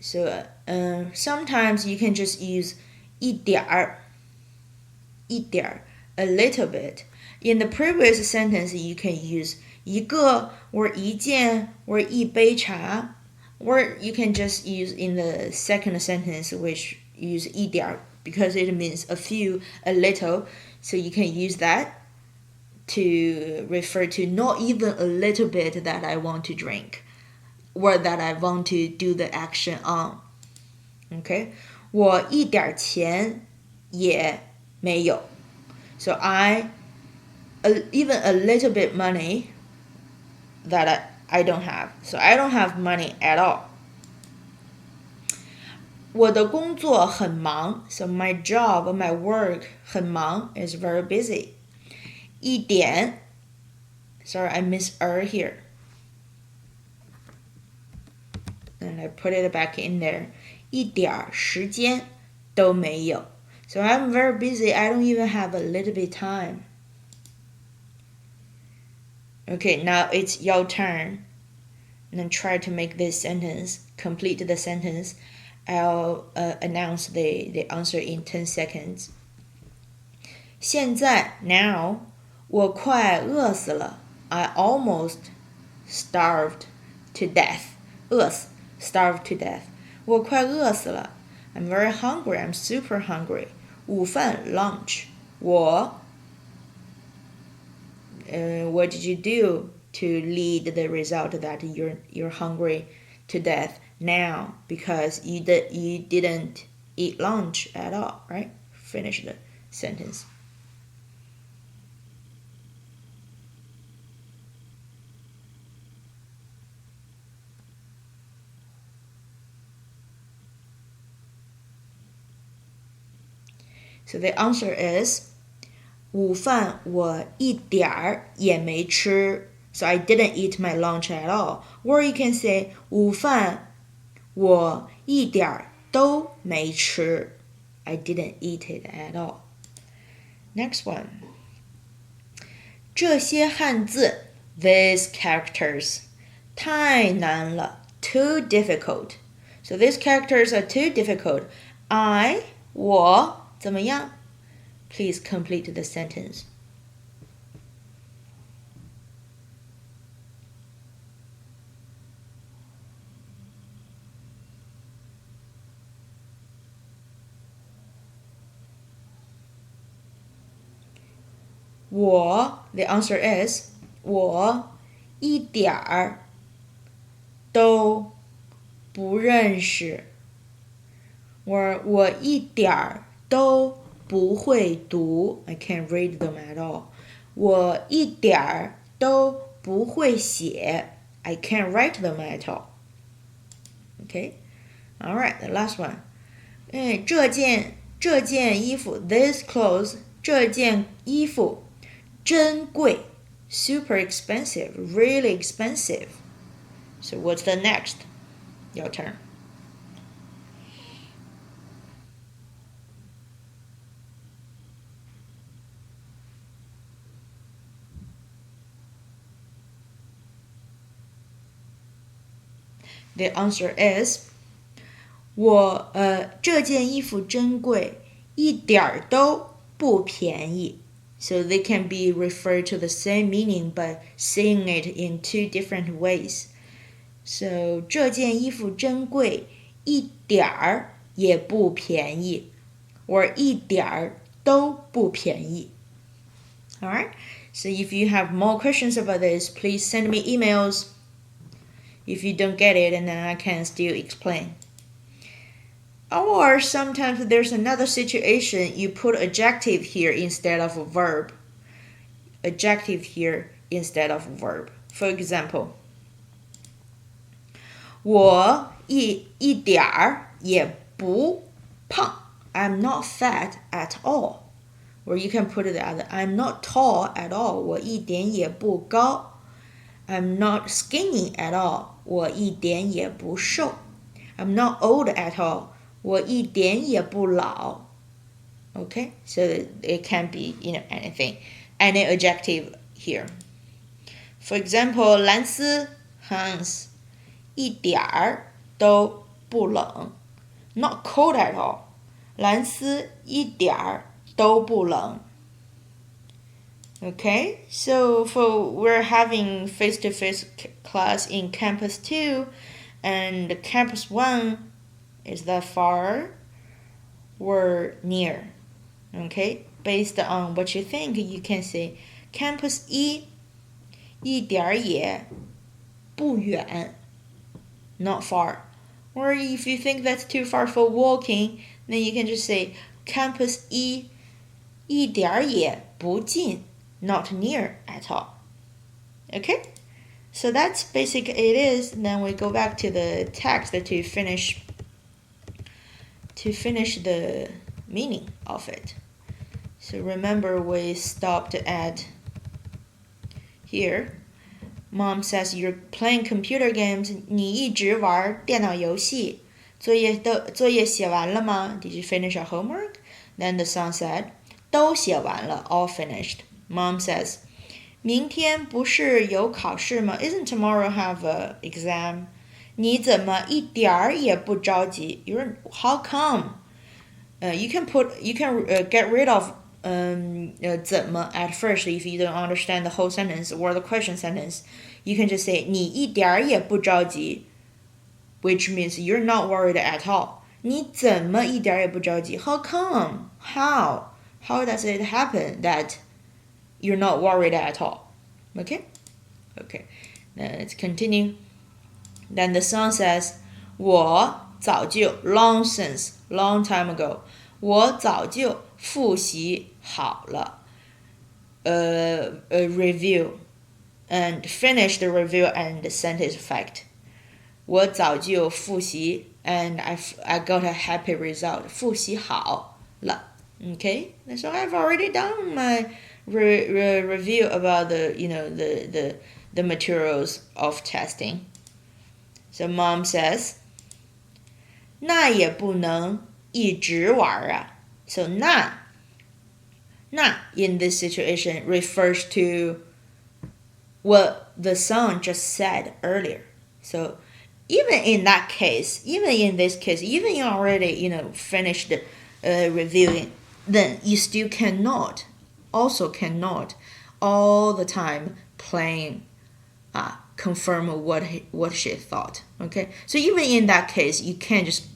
So sometimes you can just use 一点儿 a little bit. In the previous sentence, you can use 一个 or 一件 or 一杯茶 or you can just use in the second sentence which use 一点 because it means a few, a little, so you can use that to refer to not even a little bit that I want to drink or that I want to do the action on. Okay? 我一点钱也没有. So even a little bit money that I don't have. So I don't have money at all. 我的工作很忙. So my job, my work 很忙 is very busy. 一点 Sorry, I miss here. And I put it back in there. 一点时间都没有. So I'm very busy. I don't even have a little bit time. Okay, now it's your turn. And then try to make this sentence, complete the sentence. I'll announce the answer in 10 seconds. 现在 now 我快饿死了. I almost starved to death. 饿死 starved to death. 我快饿死了. I'm very hungry. I'm super hungry. 午饭 lunch. what did you do to lead the result that you're hungry to death now because you didn't eat lunch at all, right? Finish the sentence. So the answer is 午饭我一点儿也没吃 So I didn't eat my lunch at all. Or you can say 午饭我一点儿都没吃 I didn't eat it at all. Next one. 这些汉字 These characters 太难了 Too difficult. So these characters are too difficult. I 我怎么样? Please complete the sentence. The answer is 我一点儿都不认识 or 我一点儿都不会读 I can't read them at all. 我一点儿都不会写 I can't write them at all. Okay? Alright, the last one. 这件衣服 This clothes 这件衣服珍贵 Super expensive, really expensive. So what's the next? Your turn. The answer is 这件衣服珍贵一点儿都不便宜 So they can be referred to the same meaning but saying it in two different ways. So 这件衣服珍贵一点儿也不便宜 or 一点儿都不便宜 Alright, so if you have more questions about this, please send me emails. If you don't get it, and then I can still explain. Or sometimes there's another situation, you put adjective here instead of a verb. Adjective here instead of verb. For example, 我一点儿也不胖 I'm not fat at all. Or you can put it as I'm not tall at all. 我一点也不高 I'm not skinny at all. 我一点也不瘦 I'm not old at all. 我一点也不老 Okay, so it can be anything. Any adjective here. For example, 蓝斯 Hans 一点儿都不冷 Not cold at all. 蓝斯一点儿都不冷 Okay, so we're having face-to-face class in campus 2, and campus 1, is that far or near? Okay, based on what you think, you can say campus 1一点也不远 not far. Or if you think that's too far for walking, then you can just say campus 1一点也不近 not near at all. Okay? So that's basic it is. Then we go back to the text to finish the meaning of it. So remember we stopped at here. Mom says you're playing computer games. 你一直玩电脑游戏。作业写完了吗？ Did you finish your homework? Then the son said, 都写完了 all finished. Mom says, 明天不是有考试吗？ Isn't tomorrow have an exam? 你怎么一点儿也不着急？ How come? You can get rid of 怎么 at first if you don't understand the whole sentence or the question sentence. You can just say 你一点儿也不着急 which means you're not worried at all. 你怎么一点儿也不着急 How come? How does it happen that you're not worried at all? Okay? Then let's continue. Then the son says, 我早就 long since, long time ago. 我早就复习好了 review and finish the review and sentence fact. 我早就复习 and I got a happy result. 复习好了 Okay? So I've already done my review about the materials of testing. So mom says, 那也不能一直玩啊 So 那 in this situation refers to what the son just said earlier. So even in that case, even in this case, even you already finished reviewing, then you still cannot all the time playing confirm what she thought. Okay, so even in that case, you can't just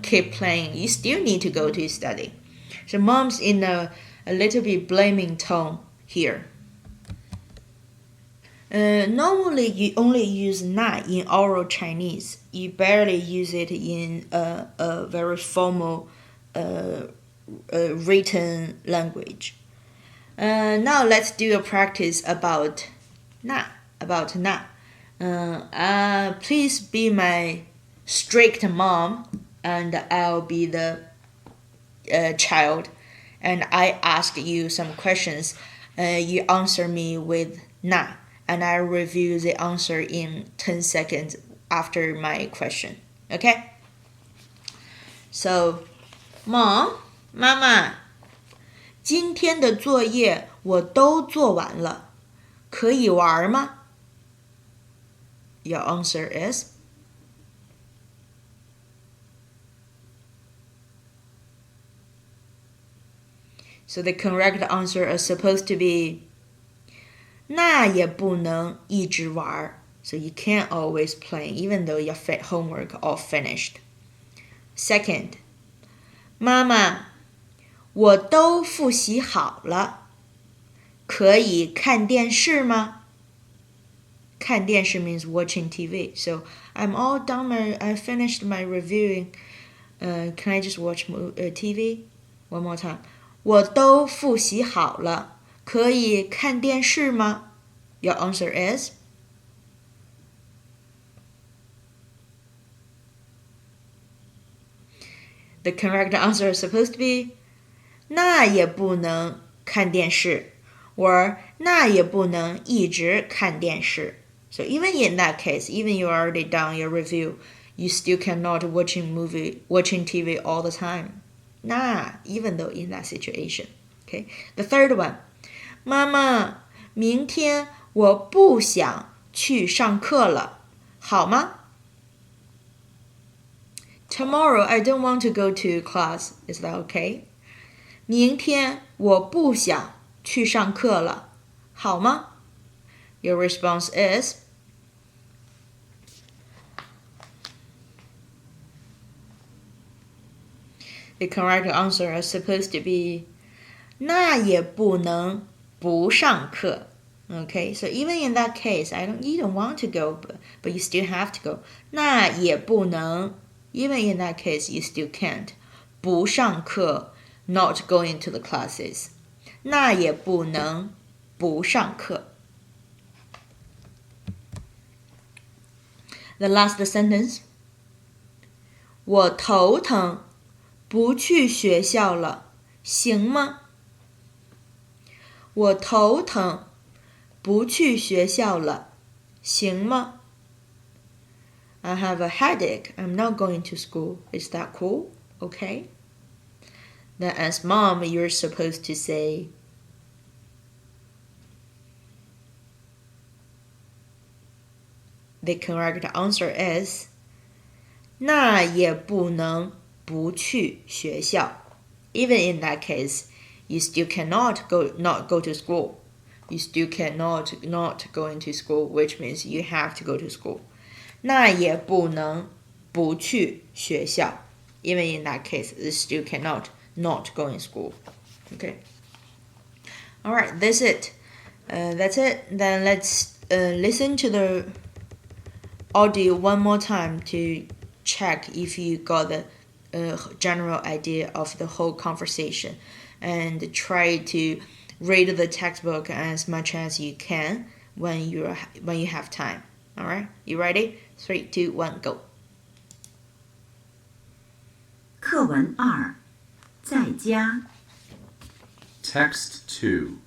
keep playing. You still need to go to study. So mom's in a little bit blaming tone here. Normally you only use 那 in oral Chinese. You barely use it in a very formal written language. Now let's do a practice about 那. Please be my strict mom, and I'll be the child, and I ask you some questions. You answer me with 那, and I review the answer in 10 seconds after my question. Okay? So, Mom, 妈妈，今天的作业我都做完了，可以玩吗？ Your answer is So the correct answer is supposed to be 那也不能一直玩 So you can't always play even though your homework all finished. Second, 妈妈，我都复习好了，可以看电视吗？看电视 means watching TV. So I'm all done. I finished my reviewing. Can I just watch TV? One more time. 我都复习好了，可以看电视吗？ Your answer is The correct answer is supposed to be 那也不能看电视 or 那也不能一直看电视 So even in that case, even you already done your review, you still cannot watching TV all the time. 那 even though in that situation. Okay. The third one. 妈妈，明天我不想去上课了，好吗？ Tomorrow I don't want to go to class. Is that okay? 明天我不想去上课了，好吗? Your response is the correct answer is supposed to be 那也不能不上课. Okay, so even in that case, you don't want to go, but you still have to go. 那也不能, even in that case, you still can't. 不上课, not going to the classes. 那也不能不上课. The last sentence. 我头疼，不去学校了，行吗？我头疼，不去学校了，行吗？ I have a headache. I'm not going to school. Is that cool? Okay. Then as mom, you're supposed to say, the correct answer is, 那也不能不去学校. Even in that case, you still cannot not go to school. You still cannot not go into school, which means you have to go to school. 那也不能不去学校. Even in that case, you still cannot not go in school. Okay. All right, that's it. That's it. Then let's listen to the audio one more time to check if you got the general idea of the whole conversation, and try to read the textbook as much as you can when you have time. All right, you ready? 3, 2, 1, go. 课文2，在家。 Text 2.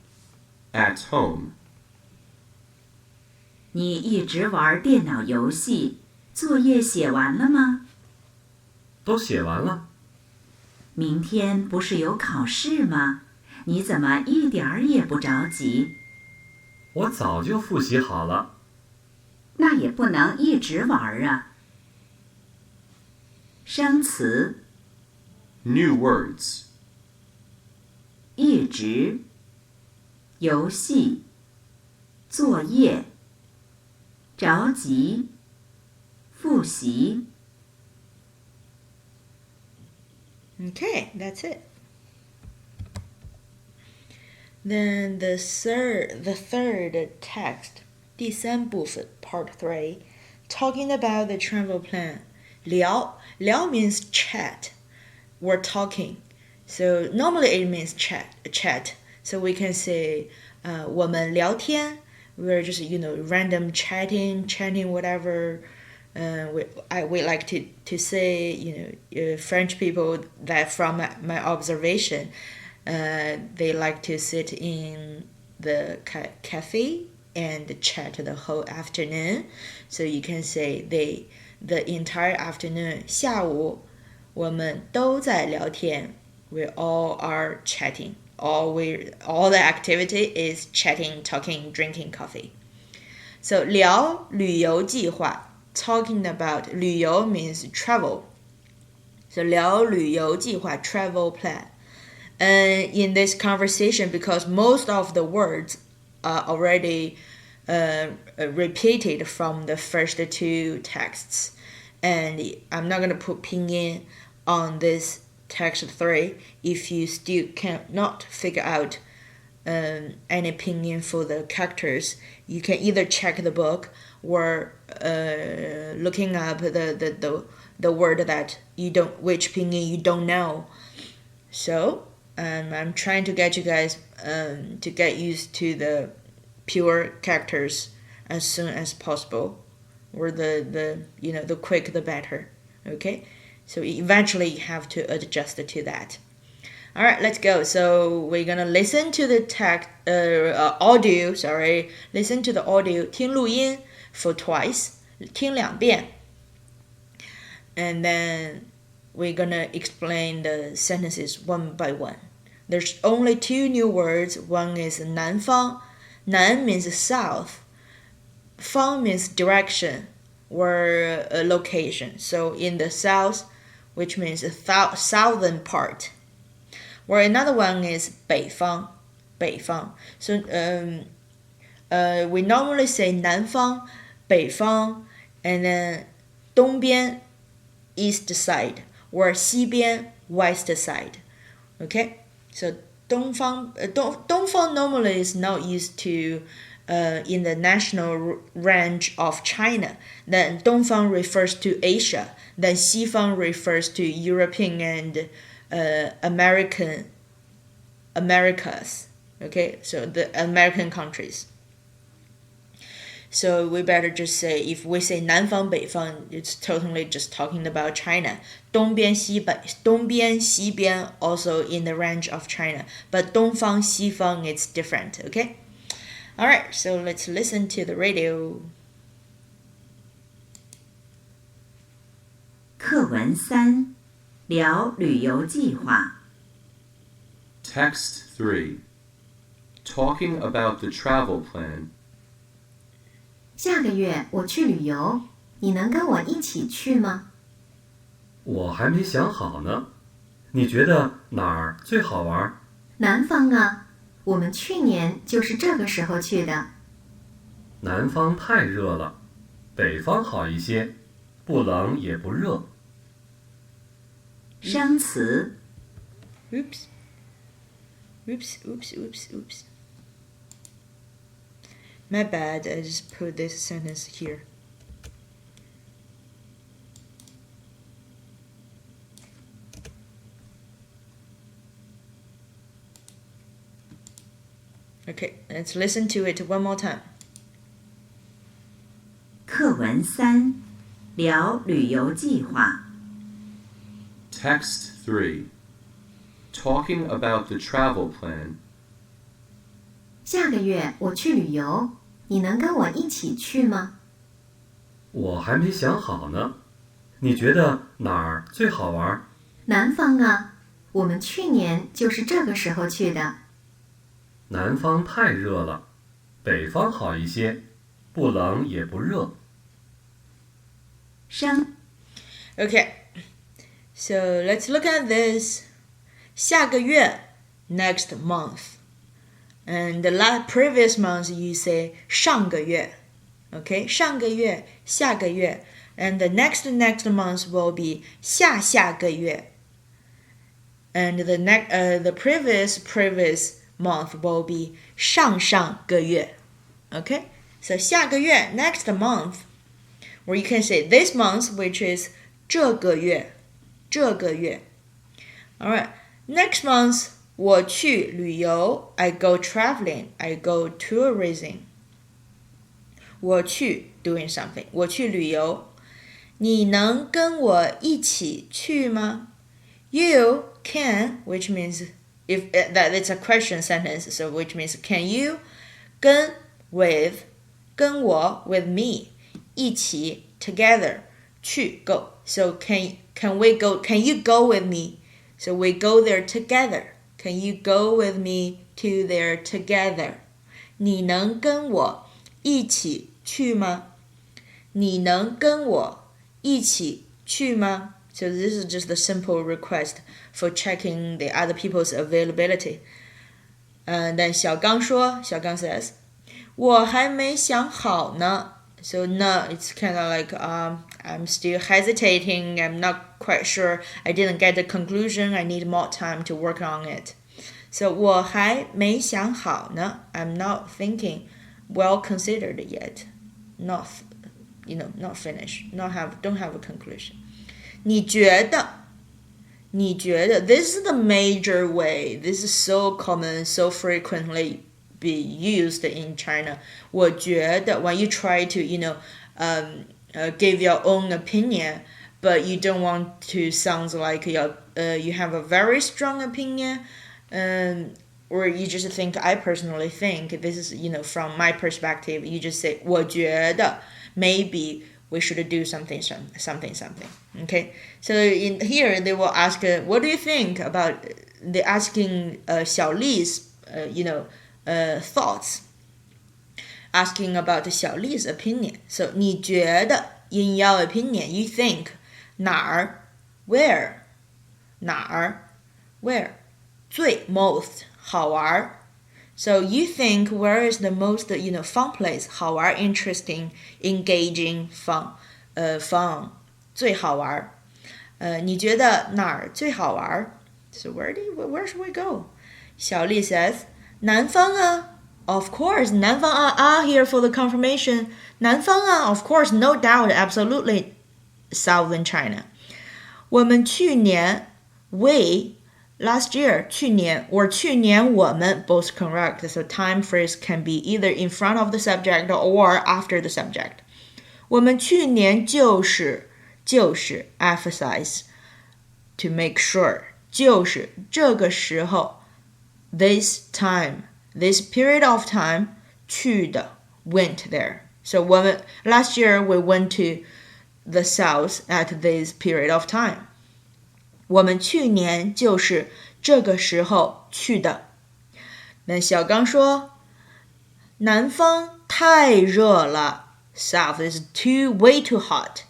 At home. 你一直玩电脑游戏，作业写完了吗？都写完了。明天不是有考试吗？你怎么一点儿也不着急？我早就复习好了。那也不能一直玩啊。生词 New words. 一直，游戏，作业，着急，复习。Okay, that's it. Then the third text, 第三部分 part 3, talking about the travel plan. 聊 means chat. We're talking. So normally it means chat. So we can say 我们聊天. We're just, random chatting whatever. We like to say, French people that from my observation, they like to sit in the cafe and chat the whole afternoon. So you can say the entire afternoon, 下午我们都在聊天. We all are chatting. All the activity is chatting, talking, drinking coffee. So 聊旅游计划. Talking about 旅游 means travel. So 聊旅游计划 travel plan. And in this conversation, because most of the words are already repeated from the first 2 texts, and I'm not going to put pinyin on this text 3 if you still cannot figure out any pinyin for the characters. You can either check the book or looking up the word that which pinyin you don't know. So I'm trying to get you guys to get used to the pure characters as soon as possible, or the quick the better. Okay, so eventually you have to adjust to that. All right, let's go. So we're gonna listen to the audio. Listen to the audio. 听录音 for twice. 听2遍. And then we're gonna explain the sentences one by one. There's only 2 new words. One is 南方. 南 means south. 方 means direction or a location. So in the south, which means the southern part. Or another one is 北方. 北方. So we normally say 南方北方 and then 东边 east side or 西边 west side. Okay, so 东方normally is not used to in the national range of China. Then 东方 refers to Asia. Then 西方 refers to European and Americas. Okay, so the American countries. So we better just say, if we say 南方北方, it's totally just talking about China. 东边西边 also in the range of China. But 东方西方 it's different, okay? Alright, so let's listen to the radio. 课文3，聊旅游计划。 Text 3. Talking about the travel plan. 下个月我去旅游，你能跟我一起去吗？我还没想好呢，你觉得哪儿最好玩？南方啊，我们去年就是这个时候去的。南方太热了，北方好一些，不冷也不热。生词 Oops. My bad, I just put this sentence here. Okay, let's listen to it one more time. 课文3，聊旅游计划。 Text 3. Talking about the travel plan. 下个月我去旅游，你能跟我一起去吗？我还没想好呢，你觉得哪儿最好玩？南方啊，我们去年就是这个时候去的。南方太热了，北方好一些，不冷也不热。生 Okay, so let's look at this. 下个月 next month. And the previous month you say 上个月. Okay, 上个月下个月 and the next month will be 下个月 and the previous month will be 上个月 Okay, so 下个月 next month, or you can say this month, which is 这个月 Alright, next month 我去旅游 I go traveling, I go tourism. 我去 doing something. 我去旅游。你能跟我一起去吗？ You can, which means if that it's a question sentence, so which means can you 跟 with 跟我 with me 一起 together 去 go. So can you go with me? So we go there together. Can you go with me to there together? 你能跟我一起去吗？你能跟我一起去吗？ So this is just a simple request for checking the other people's availability. Then 小刚 says, 我还没想好呢。So no, it's kind of like I'm still hesitating. I'm not quite sure. I didn't get the conclusion. I need more time to work on it. So 我还没想好呢. I'm not thinking well considered yet. Not finished. Don't have a conclusion. 你觉得 this is the major way. This is so common, so frequently be used in China. 我觉得 when you try to give your own opinion, but you don't want to sound like you have a very strong opinion, or you just think, I personally think this is from my perspective. You just say 我觉得 maybe we should do something. Okay, so in here they will ask, what do you think about? They're asking 小丽's thoughts, asking about 小丽's opinion. So 你觉得 in your opinion, you think 哪儿 where 哪儿 where 最 most 好玩。So you think where is the most fun place? 好玩 interesting, engaging, fun, fun 最好玩。你觉得哪儿最好玩？ So where should we go? 小丽 says 南方啊。Of course, 南方啊 here for the confirmation. 南方啊 of course, no doubt, absolutely. Southern China. 我们去年 we last year 去年 or 去年我们 both correct. So time phrase can be either in front of the subject or after the subject. 我们去年就是 emphasize to make sure 就是这个时候 this time this period of time 去的 went there. So last year we went to the south at this period of time. 我们去年就是这个时候去的。那小刚说南方太热了 South is way too hot.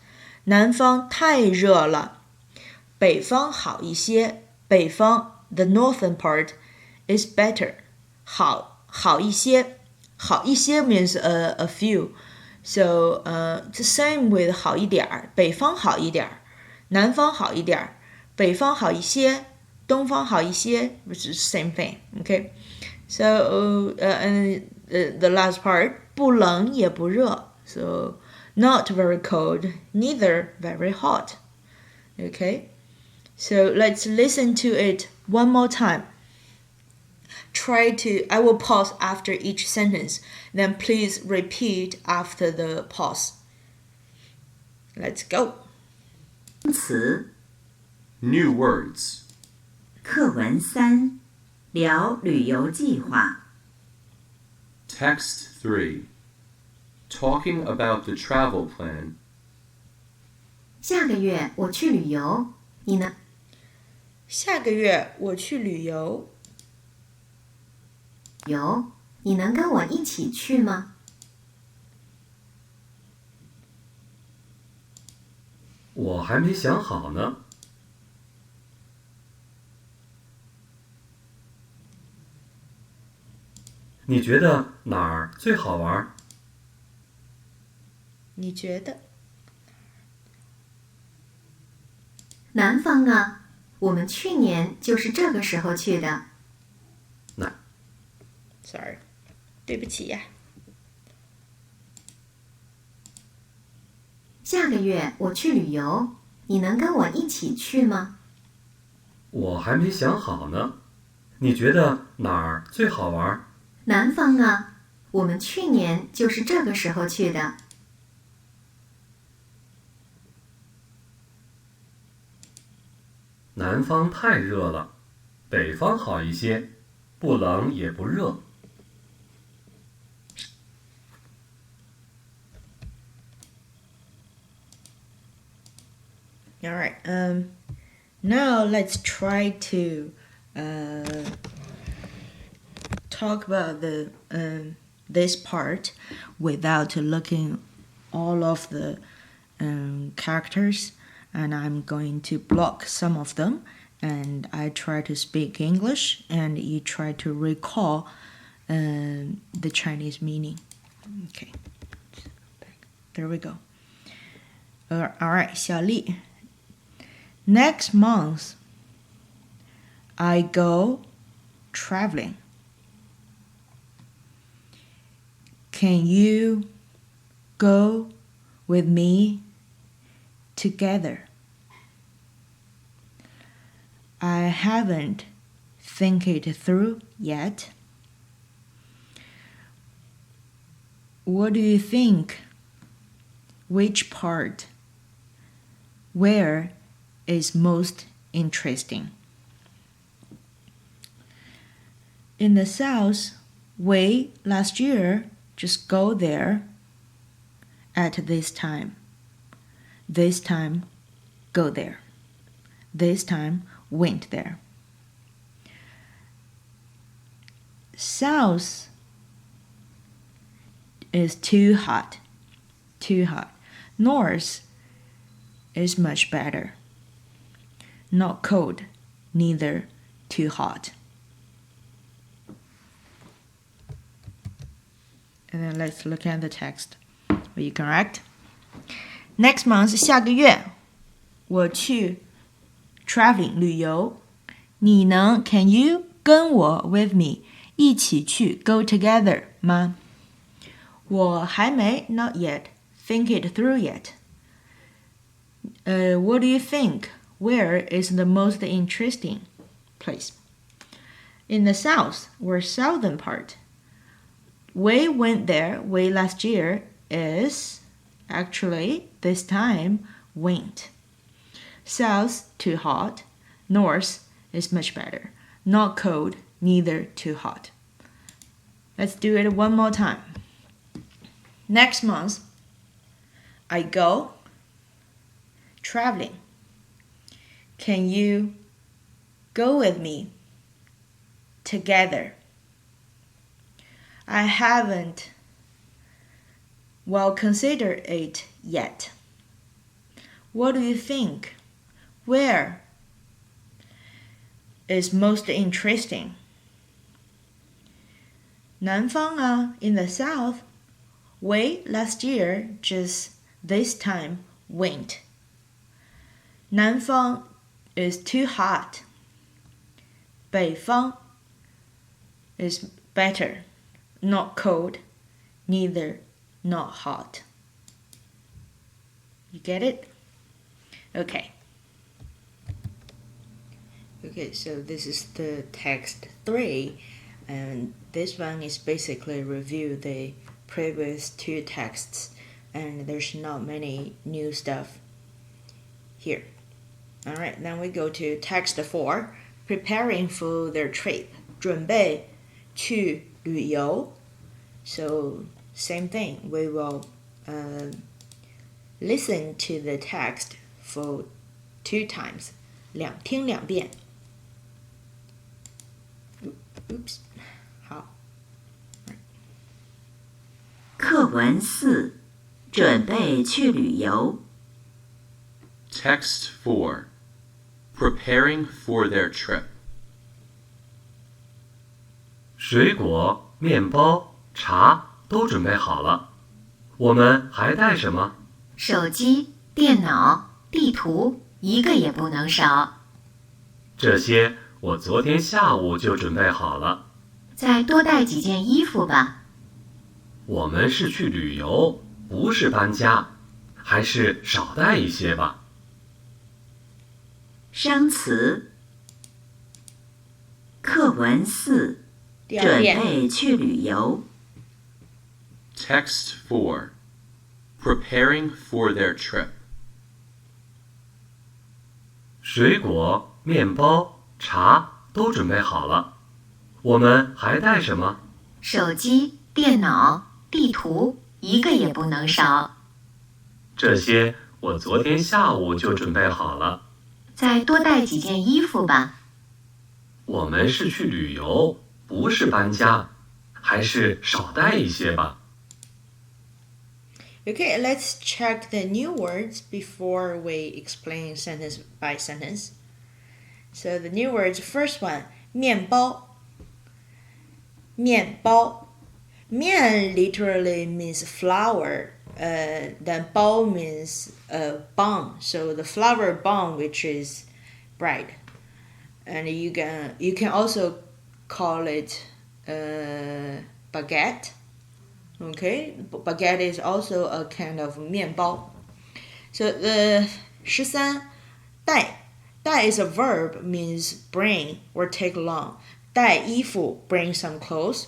南方太热了。北方好一些。北方 the northern part is better. 好一些。好一些 means a few. So it's the same with 好一点。北方好一点。南方好一点。北方好一些。东方好一些 which is same thing. Okay? So and the last part 不冷也不热。So not very cold, neither very hot. Okay? So let's listen to it one more time. I will pause after each sentence. Then please repeat after the pause. Let's go. 词 New words. 课文3聊旅游计划 Text 3. Talking about the travel plan. 下个月我去旅游，你呢？下个月我去旅游。你能跟我一起去吗？我还没想好呢。你觉得哪儿最好玩？你觉得？南方啊，我们去年就是这个时候去的。Sorry， 对不起呀。下个月我去旅游，你能跟我一起去吗？我还没想好呢。你觉得哪儿最好玩？南方啊，我们去年就是这个时候去的。南方太热了，北方好一些，不冷也不热。All right. Now let's try to talk about this part without looking all of the characters, and I'm going to block some of them, and I try to speak English, and you try to recall the Chinese meaning. Okay. There we go. All right, 小丽. Next month, I go traveling. Can you go with me together? I haven't think it through yet. What do you think? Which part? Where is most interesting? In the south, we last year just go there at this time. This time, go there. This time, went there. South is too hot. Too hot. North is much better. Not cold, neither too hot. And then let's look at the text. Are you correct? Next month, 下个月我去 traveling 旅游。你能 Can you 跟我 with me 一起去 go together 吗？我还没 Not yet. Think it through yet. What do you think? Where is the most interesting place? In the south or southern part. We went there way last year is actually this time went. South too hot. North is much better. Not cold, neither too hot. Let's do it one more time. Next month, I go traveling. Can you go with me together? I haven't considered it yet. What do you think? Where is most interesting? 南方啊 in the south. We last year just this time went. 南方 is too hot. 北方 is better. Not cold, neither not hot. You get it? Okay. Okay, so this is the text 3, and this one is basically review the previous 2 texts, and there's not many new stuff here. Alright, then we go to text 4, preparing for their trip, 准备去旅游. So same thing, we will listen to the text for 2 times. 听2遍. Oops. 好. 课文4，准备去旅游。Text 4. Preparing for their trip. 水果、面包、茶都准备好了。我们还带什么？手机、电脑、地图，一个也不能少。这些我昨天下午就准备好了。再多带几件衣服吧。我们是去旅游，不是搬家，还是少带一些吧。生词。课文4，准备去旅游。Text 4. Preparing for their trip. 水果、面包、茶都准备好了。我们还带什么？手机、电脑、地图，一个也不能少。这些我昨天下午就准备好了。再多带几件衣服吧。我们是去旅游，不是搬家，还是少带一些吧。Okay, let's check the new words before we explain sentence by sentence. So the new words, first one, 面包. 面包. 面 literally means flour. Then 包 means bun. So the flour bun, which is bread. And you can also call it baguette. Okay, baguette is also a kind of 面包. So the 13, 带. 带 is a verb, means bring or take along. 带衣服 bring some clothes.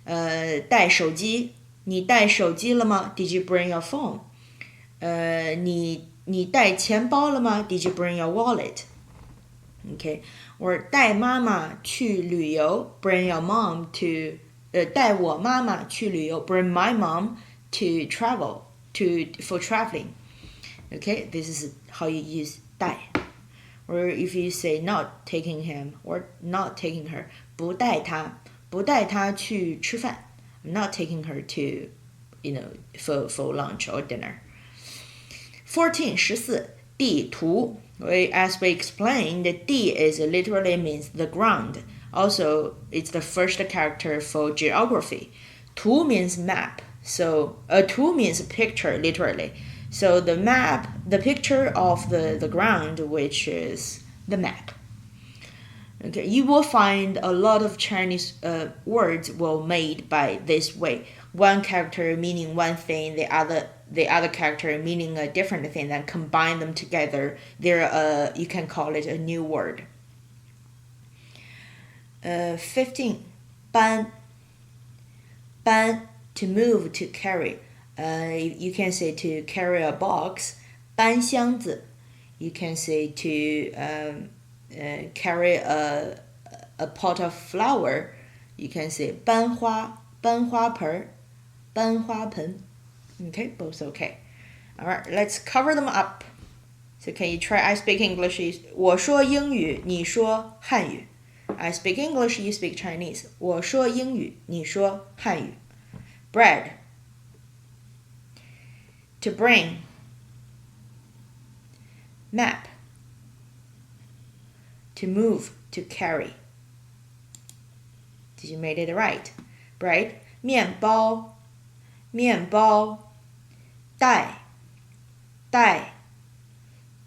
带手机. 你带手机了吗? Did you bring your phone? 你带钱包了吗? Did you bring your wallet? Okay, or 带妈妈去旅游 bring your mom to 带我妈妈去旅游 bring my mom to travel for traveling. Okay, this is how you use 带. Or if you say not taking him or not taking her, 不带她去吃饭. I'm not taking her to, for lunch or dinner. 14, 地图. As we explained, the 地 is literally means the ground. Also, it's the first character for geography. 图 means map. So a 图 means picture, literally. So the map, the picture of the ground, which is the map. Okay, you will find a lot of Chinese words were made by this way. One character meaning one thing, the other character meaning a different thing, then combine them together. You can call it a new word. 15. 搬 to move, to carry. You can say to carry a box. 搬箱子. You can say to carry a pot of flour. You can say 搬花盆. Okay, both okay. Alright, let's cover them up. So can you try? I speak English. 我说英语，你说汉语。I speak English, you speak Chinese. 我说英语，你说汉语。Bread. To bring. Map. To move, to carry. Did you make it right? Right? 面包带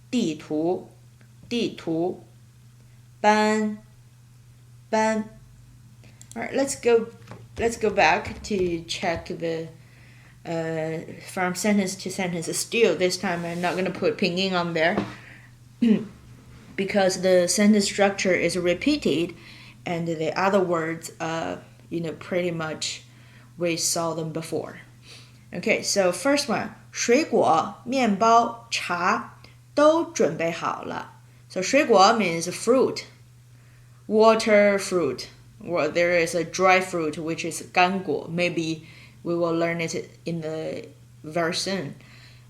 地图搬 Alright, let's go back to check the from sentence to sentence. Still, this time I'm not going to put pinyin on there because the sentence structure is repeated and the other words pretty much we saw them before. Okay, so first one, 水果面包茶都准备好了. So 水果 means fruit, water fruit. Well, there is a dry fruit which is 干果. Maybe we will learn it in the very soon.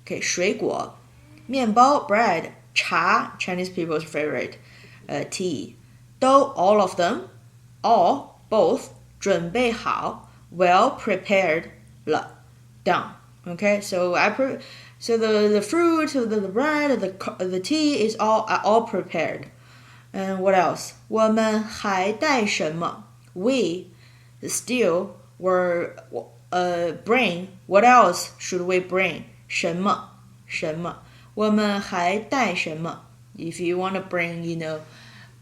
Okay, 水果面包 bread, 茶 Chinese people's favorite, tea. 都 all of them, all both 准备好 well prepared 了 done. Okay, so the fruit, the bread, the tea is all prepared. And what else? 我们还带什么? We still were bring. What else should we bring? 什么我们还带什么? If you want to bring,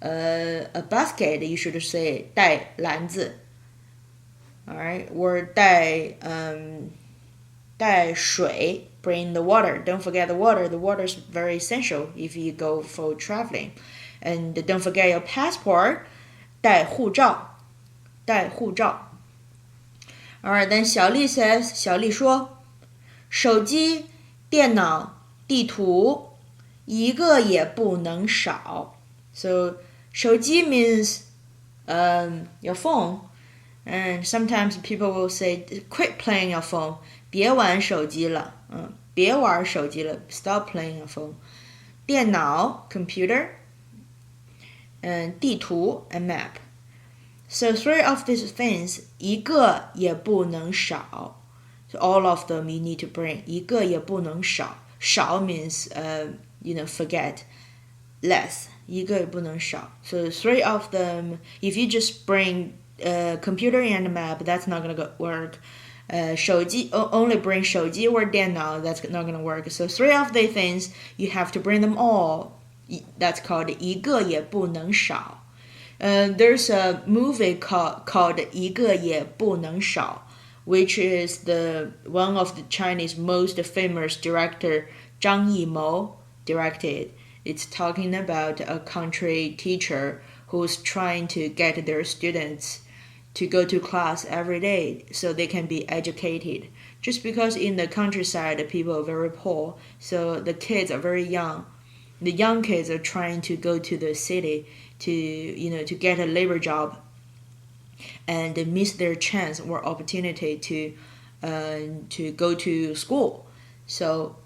a basket, you should say 带篮子. Alright, or 带水, bring the water. Don't forget the water. The water is very essential if you go for traveling. And don't forget your passport. 带护照. Alright, then 小丽说手机电脑地图一个也不能少. So 手机 means your phone. And sometimes people will say, quit playing your phone. 别玩手机了. 别玩手机了. Stop playing your phone. 电脑 computer. And 地图 and map. So 3 of these things, 一个也不能少. So all of them you need to bring. 一个也不能少. 少 means, forget. Less. 一个也不能少. So 3 of them, if you just bring computer and map, that's not going to work. 手机 only bring 手机 or 电脑, that's not going to work. So 3 of the things, you have to bring them all. That's called 一个也不能少. There's a movie called 一个也不能少, which is one of the Chinese most famous director, Zhang Yimou, directed. It's talking about a country teacher who's trying to get their students to go to class every day so they can be educated. Just because in the countryside, the people are very poor, so the kids are very young. The young kids are trying to go to the city to get a labor job, and they miss their chance or opportunity to go to school. So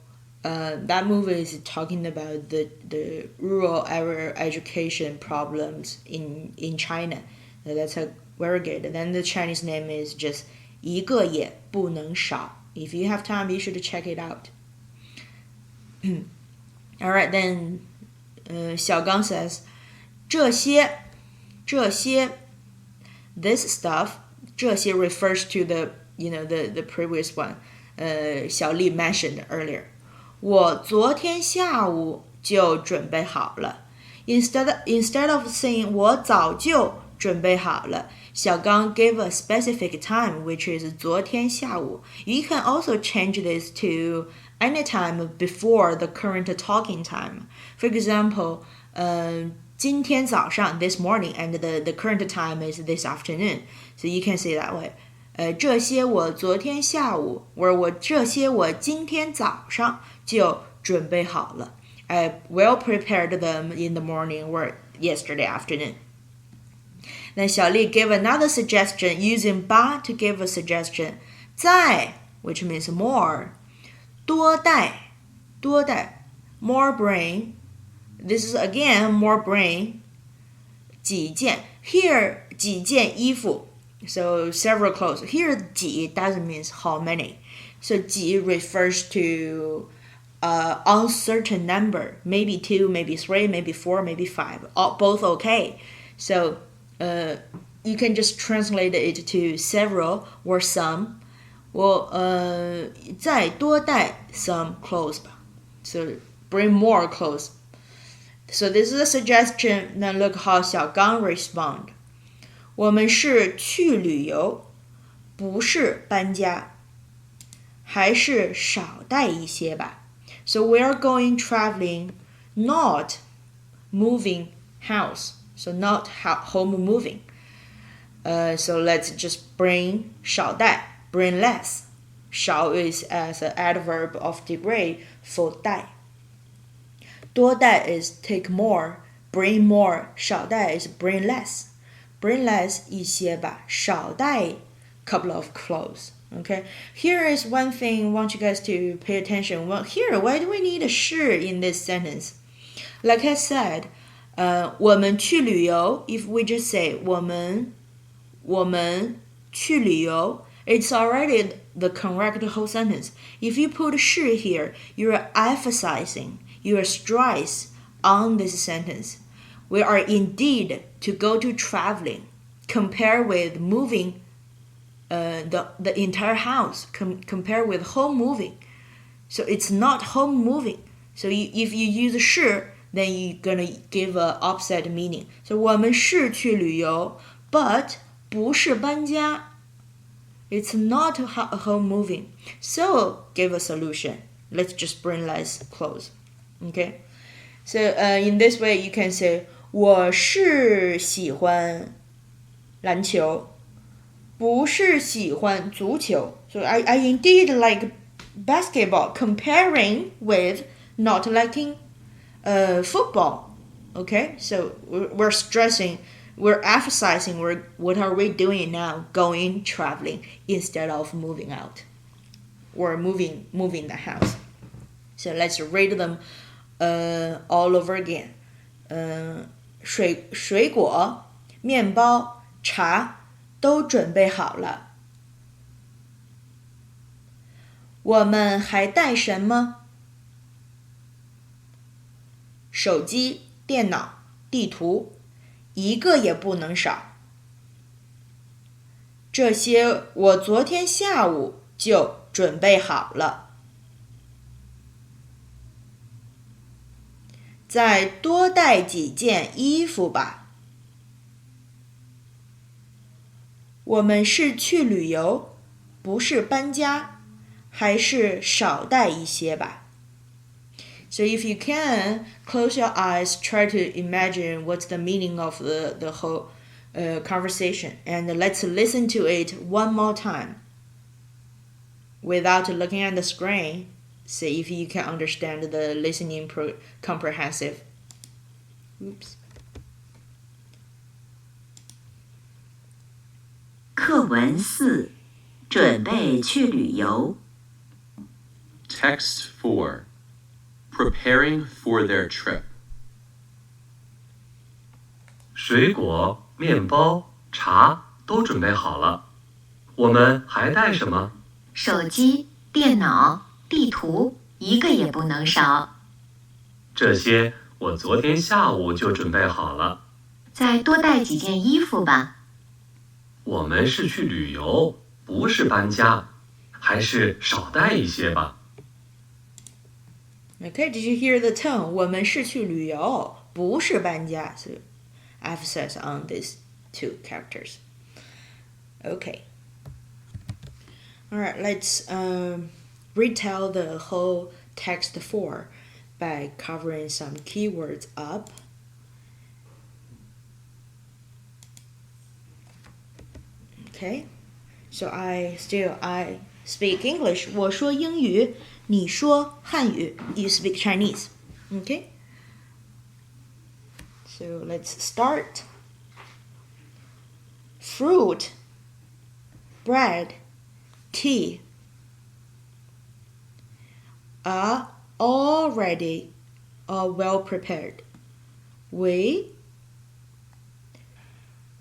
that movie is talking about the rural area education problems in China. That's very good. Then the Chinese name is just 一个也不能少. If you have time, you should check it out. Alright, then 小刚 says 这些 this stuff, 这些 refers to the the previous one, 小丽 mentioned earlier. 我昨天下午就准备好了。Instead of saying 我早就准备好了，小刚 gave a specific time, which is 昨天下午。You can also change this to any time before the current talking time. For example, 今天早上 this morning, and the current time is this afternoon. So you can say that way. 这些我昨天下午，这些我今天早上就准备好了。I well prepared them in the morning or yesterday afternoon. Then 小丽 gave another suggestion using 把 to give a suggestion. 再 which means more. 多带 more brain. This is again more brain. 几件 here 几件衣服 so several clothes. Here 几 doesn't mean how many. So 几 refers to uncertain number, maybe 2, maybe 3, maybe 4, maybe 5, both okay. So you can just translate it to several or some. 我再多带 some clothes 吧 So bring more clothes. So this is a suggestion. Now look how 小刚 respond. 我们是去旅游，不是搬家，还是少带一些吧。So we are going traveling, not moving house. So not home moving. So let's just bring 少带 bring less. 少 is as an adverb of degree for 带。多带 is take more, bring more. 少带 is bring less. Bring less 一些吧，少带 couple of clothes. Okay, here is one thing I want you guys to pay attention. Well, here, why do we need a 是 in this sentence? Like I said, 我们去旅游 if we just say 我们去旅游 it's already the correct whole sentence. If you put 是 here, you're emphasizing your stress on this sentence. We are indeed to go to traveling. Compare with moving the entire house. Compare with home moving. So it's not home moving. So if you use 是 then you're gonna give an opposite meaning. So 我们是去旅游 but 不是搬家 It's not home moving. So give a solution. Let's just bring less clothes. Okay? So in this way you can say 我是喜欢篮球不是喜欢足球 So I indeed like basketball comparing with not liking football. Okay? So we're stressing we're emphasizing what are we doing now? Going traveling instead of moving out or moving the house. So let's read them all over again. 水果、面包、茶都准备好了。我们还带什么？手机、电脑、地图。一个也不能少。这些我昨天下午就准备好了。再多带几件衣服吧。我们是去旅游，不是搬家，还是少带一些吧。So if you can, close your eyes, try to imagine what's the meaning of the whole conversation. And let's listen to it one more time. Without looking at the screen, see if you can understand the listening comprehensive. Oops. 课文4，准备去旅游。Text 4. Preparing for their trip. 水果、面包、茶都准备好了。我们还带什么？手机、电脑、地图，一个也不能少。这些我昨天下午就准备好了。再多带几件衣服吧。我们是去旅游，不是搬家，还是少带一些吧。Okay, did you hear the tone? 我们是去旅游，不是搬家。So, emphasis on these two characters. Okay. All right, let's retell the whole text 4 by covering some keywords up. Okay, so I speak English. 我说英语，你说汉语。You speak Chinese. Okay. So let's start. Fruit, bread, tea are already or well prepared.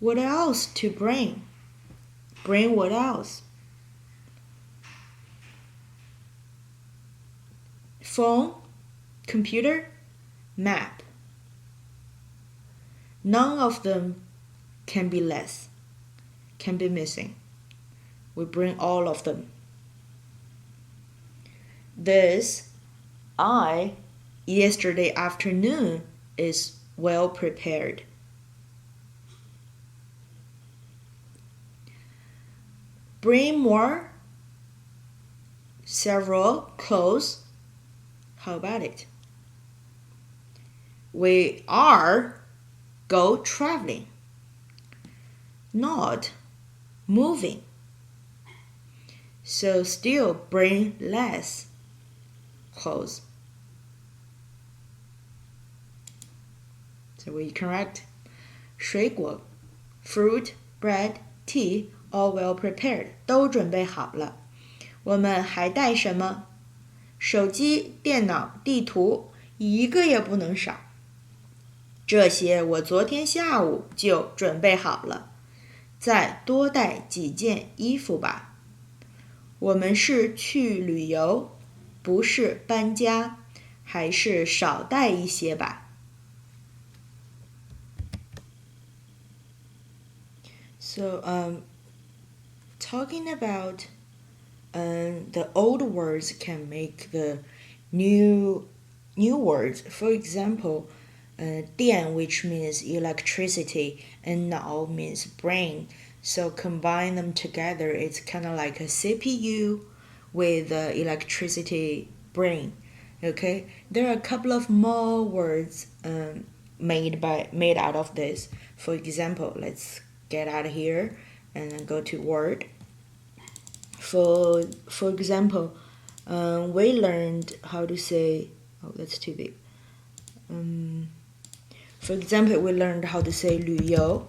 What else to bring? Bring what else? Phone, computer, map. None of them can be less, can be missing. We bring all of them. This, yesterday afternoon, is well prepared. Bring more, several clothes. How about it? We are go traveling, not moving. So still bring less clothes. So we correct. 水果 fruit, bread, tea, all well prepared. 都准备好了。我们还带什么？手机、电脑、地图，一个也不能少。这些我昨天下午就准备好了。再多带几件衣服吧。我们是去旅游，不是搬家，还是少带一些吧。So, talking about the old words can make the new words. For example, 电 which means electricity and 脑 means brain. So combine them together, it's kind of like a CPU with electricity brain. Okay, there are a couple of more words made out of this. For example, let's get out of here and then go to Word. For example, we learned how to say. Oh, that's too big. For example, we learned how to say 旅游.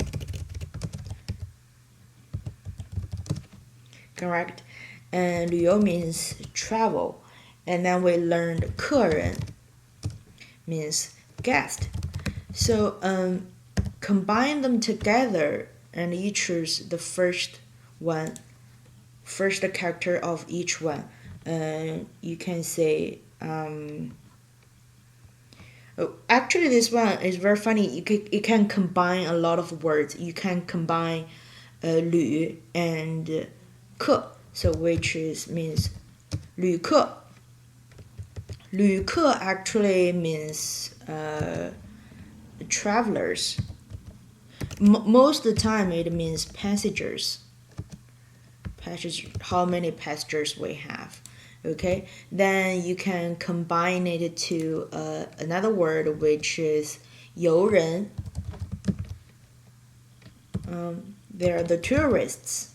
Correct? And 旅游 means travel. And then we learned 客人 means guest. So combine them together and you choose the first character of each one. You can say actually this one is very funny. You can combine a lot of words. You can combine 旅 and 客, so which means 旅客. 旅客 actually means travelers. Most of the time it means passengers. How many passengers we have. Okay, then you can combine it to another word which is 游人. They're the tourists.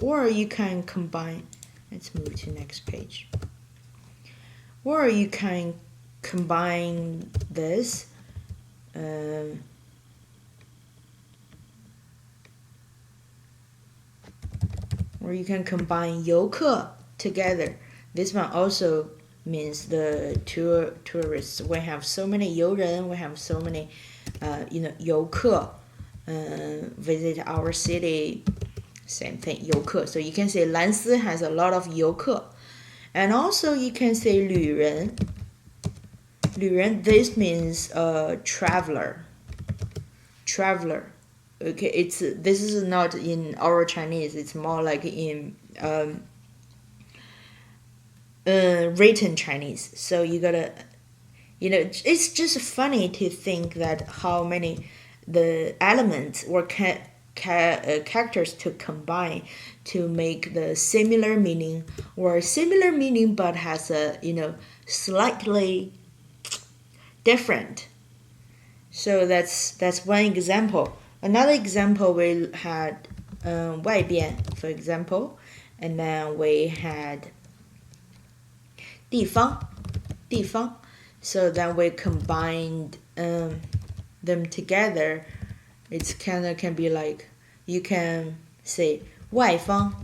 Or you can combine. Let's move to next page. Or you can combine this. Or you can combine 游客 together. This one also means the tourists. We have so many 游人, we have so many 游客 visit our city. Same thing, 游客. So you can say 兰斯 has a lot of 游客. And also you can say 旅人. 旅人, this means traveler. Okay, this is not in our Chinese. It's more like in written Chinese. So you gotta, it's just funny to think that how many the elements or characters to combine to make the similar meaning or similar meaning but has a slightly different. So that's one example. Another example we had 外边 for example, and then we had 地方 so then we combined them together. It's kind of can be like you can say 外方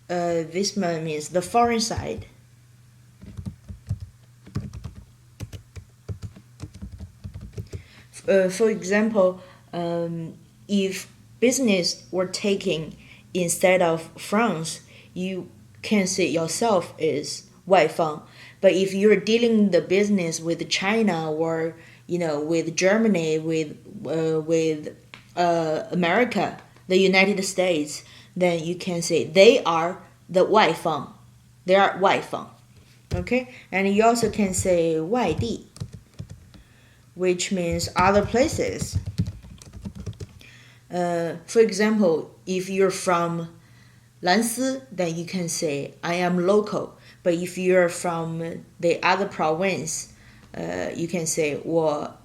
this one means the foreign side. For example, if business were taking instead of France, you can say yourself is 外方. But if you're dealing the business with China or with Germany, with America, the United States, then you can say they are the 外方. They are 外方. Okay, and you also can say 外地, which means other places. For example, if you're from 兰斯, then you can say I am local. But if you're from the other province, you can say 我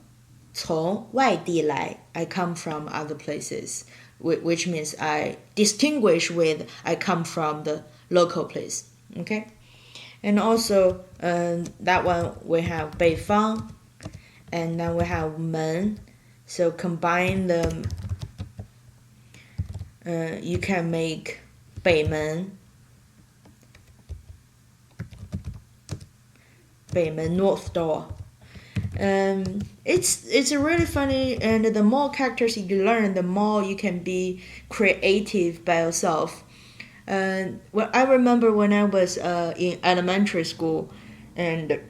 从外地来. I come from other places, which means I distinguish with I come from the local place. Okay, and also that one we have 北方, and then we have 门. So combine them, you can make 北门 North Door. It's really funny, and the more characters you learn, the more you can be creative by yourself. Well, I remember when I was in elementary school, and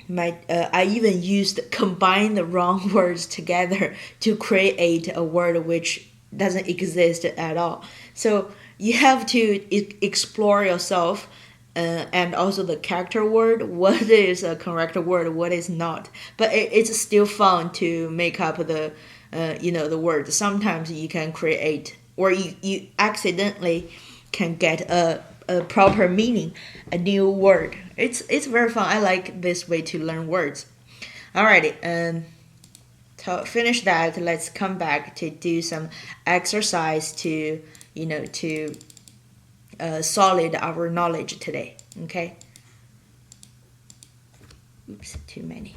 I even used combine the wrong words together to create a word which doesn't exist at all. So you have to explore yourself, and also the character word, what is a correct word, what is not. But it's still fun to make up the the word. Sometimes you can create, or you accidentally can get a proper meaning, a new word. It's very fun. I like this way to learn words. Alrighty, to finish that, let's come back to do some exercise to solid our knowledge today. Okay. Oops, too many.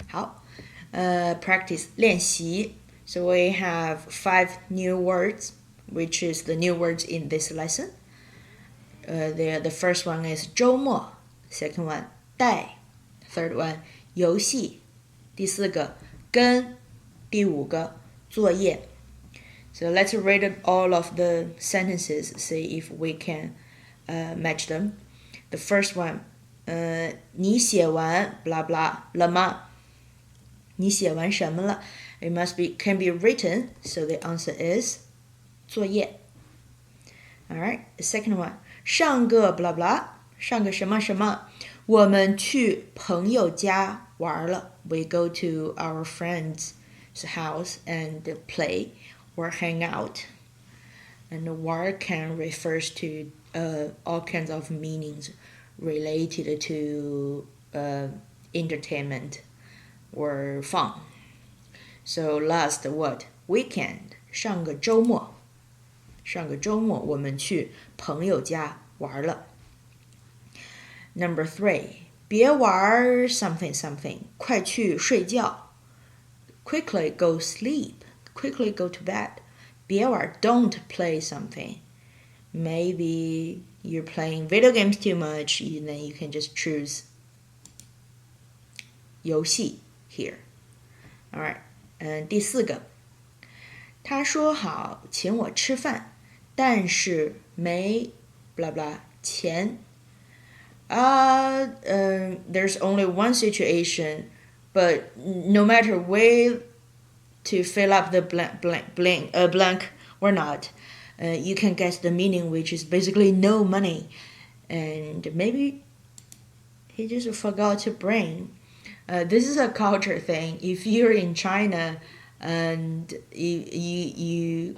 好, practice 练习. So we have 5 new words, which is the new words in this lesson. The first one is 周末, second one 带, third one 游戏, 第4个跟, 第5个作业. So let's read all of the sentences, see if we can match them. The first one, 你写完 blah blah 了吗? 你写完什么了? It can be written, so the answer is 作业. Alright, the second one, 上个 blah blah 上个什么什么, 我们去朋友家玩了. We go to our friend's house and play or hang out. And the word can refers to all kinds of meanings related to entertainment or fun. So last word, weekend, 上个周末我们去朋友家玩了. Number 3, 别玩 something something, 快去睡觉. Quickly go sleep, quickly go to bed. 别玩 don't play something. Maybe you're playing video games too much, then you can just choose 游戏 here. Alright, 第4个, 他说好请我吃饭，但是没 blah blah 钱. There's only one situation but no matter where to fill up the blank or not, you can guess the meaning, which is basically no money. And maybe he just forgot to bring. This is a culture thing. If you're in China and you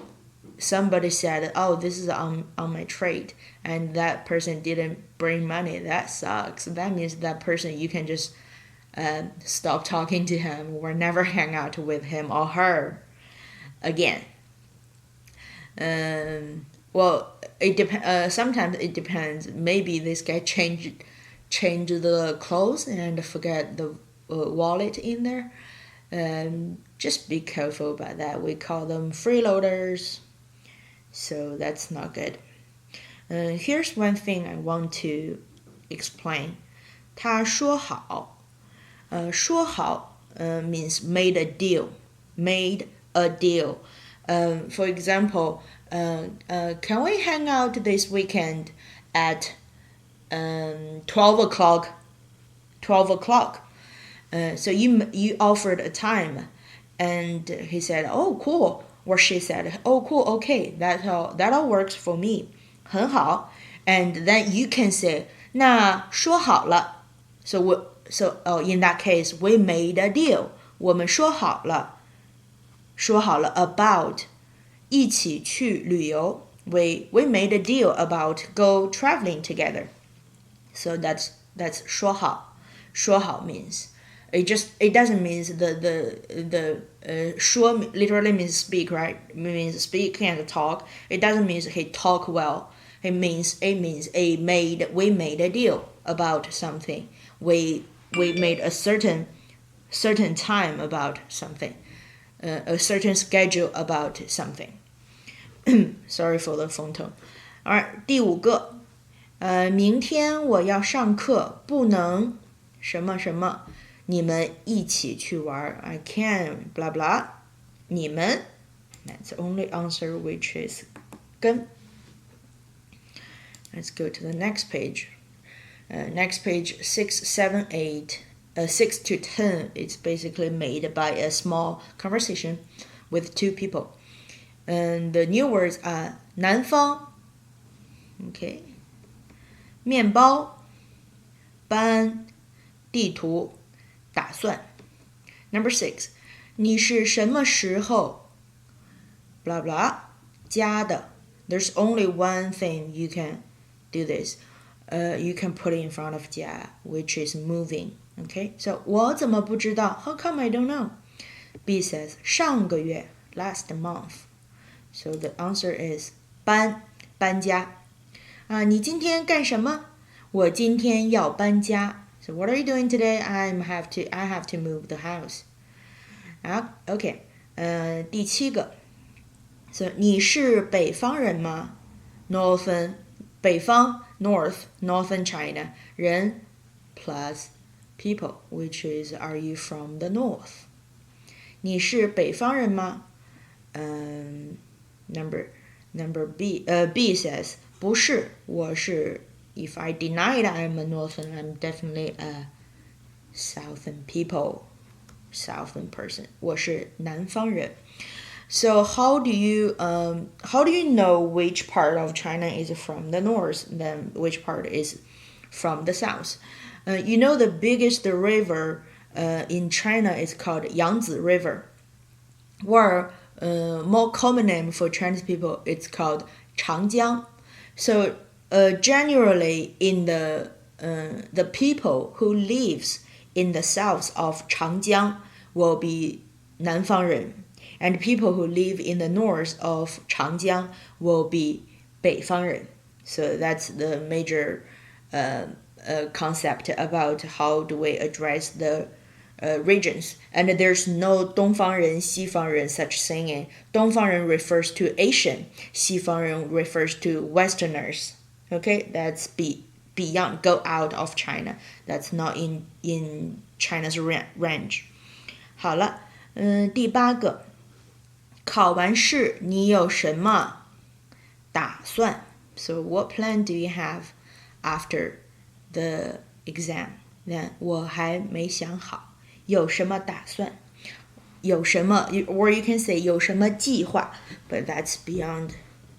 somebody said, oh, this is on my trade, and that person didn't bring money, that sucks. That means that person, you can just stop talking to him or never hang out with him or her again. Well, sometimes it depends. Maybe this guy changed the clothes and forget the wallet in there. Just be careful about that. We call them freeloaders, so that's not good. Here's one thing I want to explain. 他说好，说好means made a deal. For example, can we hang out this weekend at 12 o'clock? 12 o'clock. So you offered a time, and he said, oh, cool. Or she said, oh, cool, okay, that all works for me. 很好. And then you can say, 那说好了. So in that case, we made a deal. 我们说好了 about 一起去旅游. We made a deal about go traveling together. So that's 说好. 说好 means it doesn't mean the 说 literally means speak, right? It means speak and talk. It doesn't mean he talk well. It means we made a deal about something. We made a certain time about something, a certain schedule about something. Sorry for the phone tone. Alright, 第5个，明天我要上课，不能什么什么，你们一起去玩。I can blah blah， 你们 that's the only answer which is 跟。Let's go to the next page. Next page 6, 7, 8. 6 to 10. It's basically made by a small conversation with two people. And the new words are 南方 okay, 面包 班 地图 打算 Number 6. 你是什么时候 blah blah 加的 There's only one thing you can do this. You can put it in front of 加 which is moving. Okay, so 我怎么不知道 How come I don't know? B says 上个月 last month. So the answer is 搬家。你今天干什么？我今天要搬家。So what are you doing today? I have to move the house. Okay. 第7个。So 你是北方人吗？ Northern 北方 Northern China 人 plus people, which is are you from the north? 你是北方人吗？Number B says 不是，我是 If I deny that I'm a northern, I'm definitely a southern person. 我是南方人。So how do you know which part of China is from the north, then which part is from the south? You know the biggest river in China is called Yangtze River, or more common name for Chinese people, it's called Changjiang. So generally in the people who lives in the south of Changjiang will be 南方人. And people who live in the north of Changjiang will be 北方人. So that's the major concept about how do we address the regions. And there's no 东方人, 西方人 such saying. 东方人 refers to Asian. 西方人 refers to Westerners. Okay, that's beyond, go out of China. That's not in China's range. 好了，第8个。考完试你有什么打算 So what plan do you have after the exam? Then 我还没想好有什么打算？有什么 or you can say 有什么计划 but that's beyond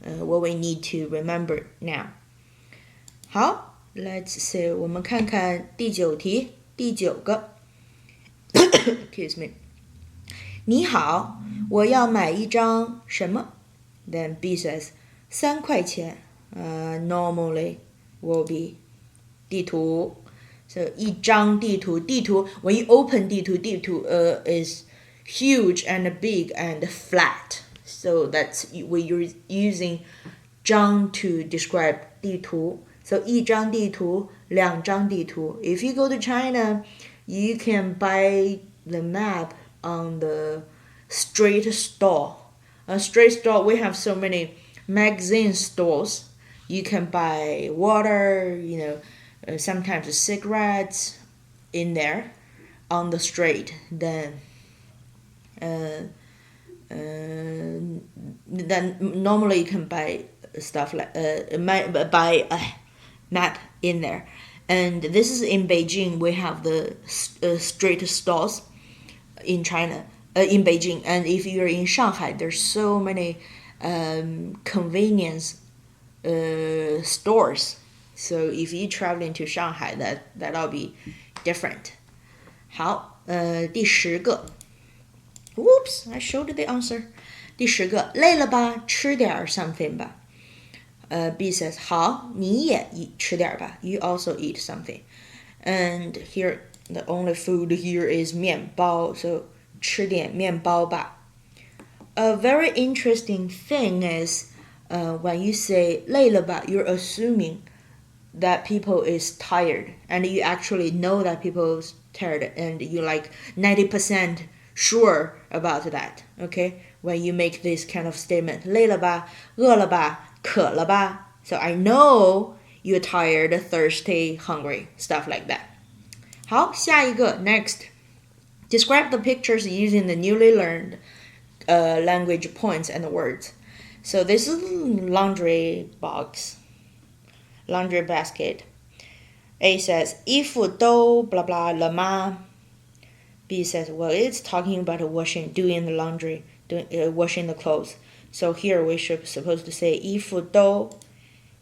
what we need to remember now. 好 let's see 我们看看第9题，第9个excuse me. 你好，我要买一张什么？ Then B says 3块钱normally will be 地图 So 一张地图 when you open 地图 is huge and big and flat. So that's we're using 张 to describe 地图. So 一张地图两张地图 If you go to China, you can buy the map on the street store. A street store, we have so many magazine stores. You can buy water, sometimes cigarettes in there on the street. Then normally you can buy stuff like buy a map in there. And this is in Beijing. We have the street stores in China, in Beijing. And if you're in Shanghai, there's so many convenience stores. So if you traveling to Shanghai, that'll be different. 好，第10个。Whoops, I showed the answer. 第10个，累了吧？吃点 something 吧。B says 好，你也吃点吧。You also eat something. And here, the only food here is 面包. So 吃点面包吧。A very interesting thing is when you say 累了吧, you're assuming that people is tired, and you actually know that people is tired, and you're like 90% sure about that, okay? When you make this kind of statement, 累了吧，饿了吧，渴了吧. So I know you're tired, thirsty, hungry, stuff like that. 好，下一个 next. Describe the pictures using the newly learned language points and words. So this is laundry box, laundry basket. A says 衣服都 blah blah 了吗? B says, well, it's talking about doing the laundry, washing the clothes. So here we should supposed to say 衣服都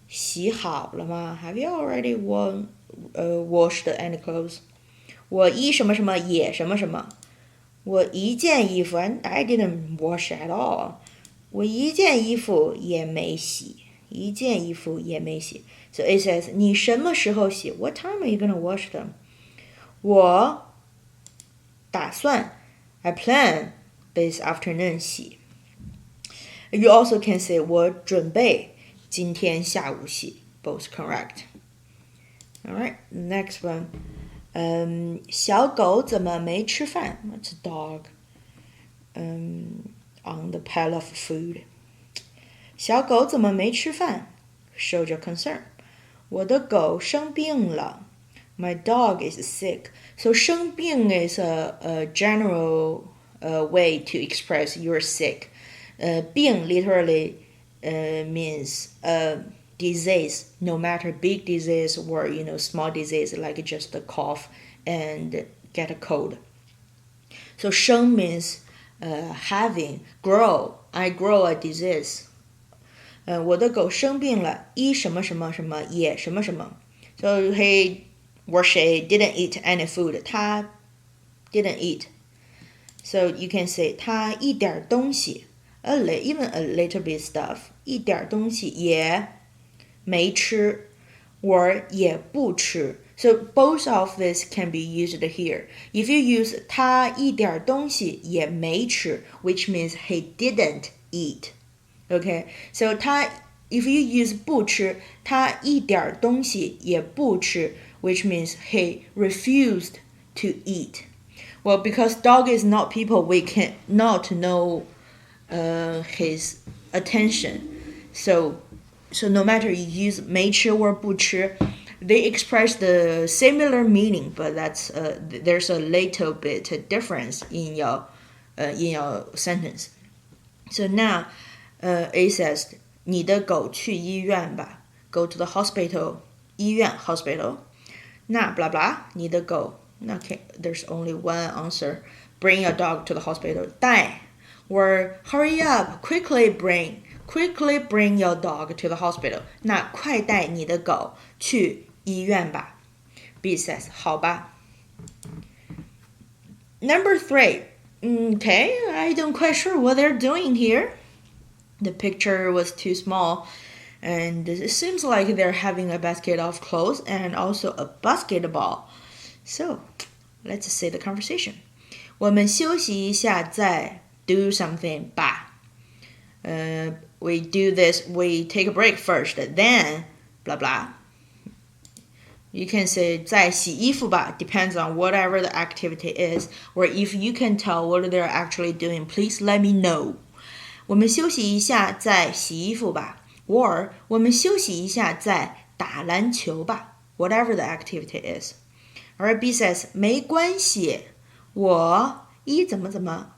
洗好了吗? Have you already washed any clothes? 我一什么什么也什么什么。我一件衣服 I didn't wash at all. 我一件衣服也没洗，一件衣服也没洗。So it says 你什么时候洗？ What time are you gonna wash them? 我打算 I plan this afternoon 洗。You also can say 我准备今天下午洗。Both correct. Alright, next one. 小狗怎么没吃饭? It's a dog on the pile of food. 小狗怎么没吃饭? Showed your concern. 我的狗生病了. My dog is sick. So 生病 is a general way to express you're sick. 病 literally means disease, no matter big disease or small disease like just a cough and get a cold. So 生 means having, grow. I grow a disease. 我的狗生病了，一什么什么什么也什么什么。So he or she didn't eat any food. 他 didn't eat. So you can say 他一点东西 even a little bit stuff. 一点东西也没吃 or 也不吃. So both of this can be used here. If you use 他一点东西也没吃, which means he didn't eat. Okay, so if you use 不吃, 他一点东西也不吃, which means he refused to eat. Well, because dog is not people, we can not know his attention. So no matter you use 没吃 or 不吃, they express the similar meaning, but there's a little bit difference in your sentence. So now, A says 你的狗去医院吧 Go to the hospital 医院 hospital 那 blah blah 你的狗 Okay, there's only one answer. Bring your dog to the hospital. 带 or hurry up, quickly bring your dog to the hospital. 那快带你的狗去医院吧。B says, 好吧。Number 3. Okay, I don't quite sure what they're doing here. The picture was too small, and it seems like they're having a basket of clothes and also a basketball. So, let's see the conversation. 我们休息一下再 do something 吧。We do this, we take a break first, then blah blah. You can say 在洗衣服吧 depends on whatever the activity is, or if you can tell what they're actually doing, please let me know. 我们休息一下再洗衣服吧 or 我们休息一下再打篮球吧 whatever the activity is. Alright, B says 没关系我一怎么怎么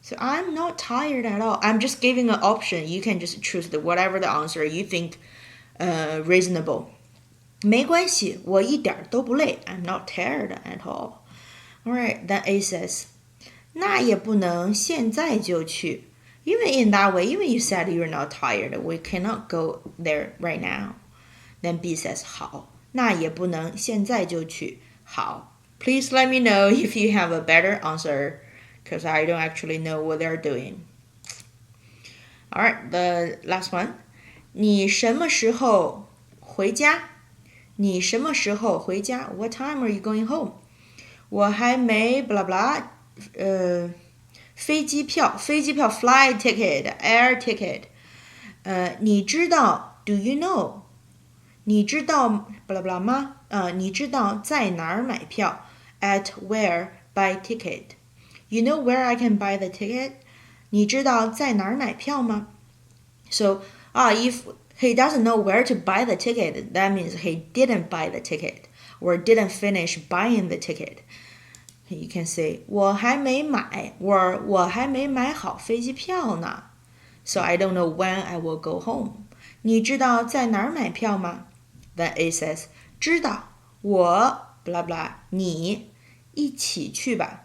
So I'm not tired at all. I'm just giving an option. You can just choose whatever the answer you think reasonable. 没关系我一点都不累 I'm not tired at all. Alright, then A says 那也不能现在就去 Even in that way, even you said you're not tired, we cannot go there right now. Then B says 好那也不能现在就去好 Please let me know if you have a better answer, because I don't actually know what they're doing. Alright, the last one. 你什么时候回家？你什么时候回家？ What time are you going home? 我还没 blah blah 飞机票 flight ticket, air ticket. 你知道 do you know? 你知道 blah blah 吗？你知道在哪儿买票 At where buy ticket? You know where I can buy the ticket? 你知道在哪儿买票吗？ So, if he doesn't know where to buy the ticket, that means he didn't buy the ticket or didn't finish buying the ticket. You can say 我还没买 or 我还没买好飞机票呢 So I don't know when I will go home. 你知道在哪儿买票吗？ Then A says 知道我 blah blah 你一起去吧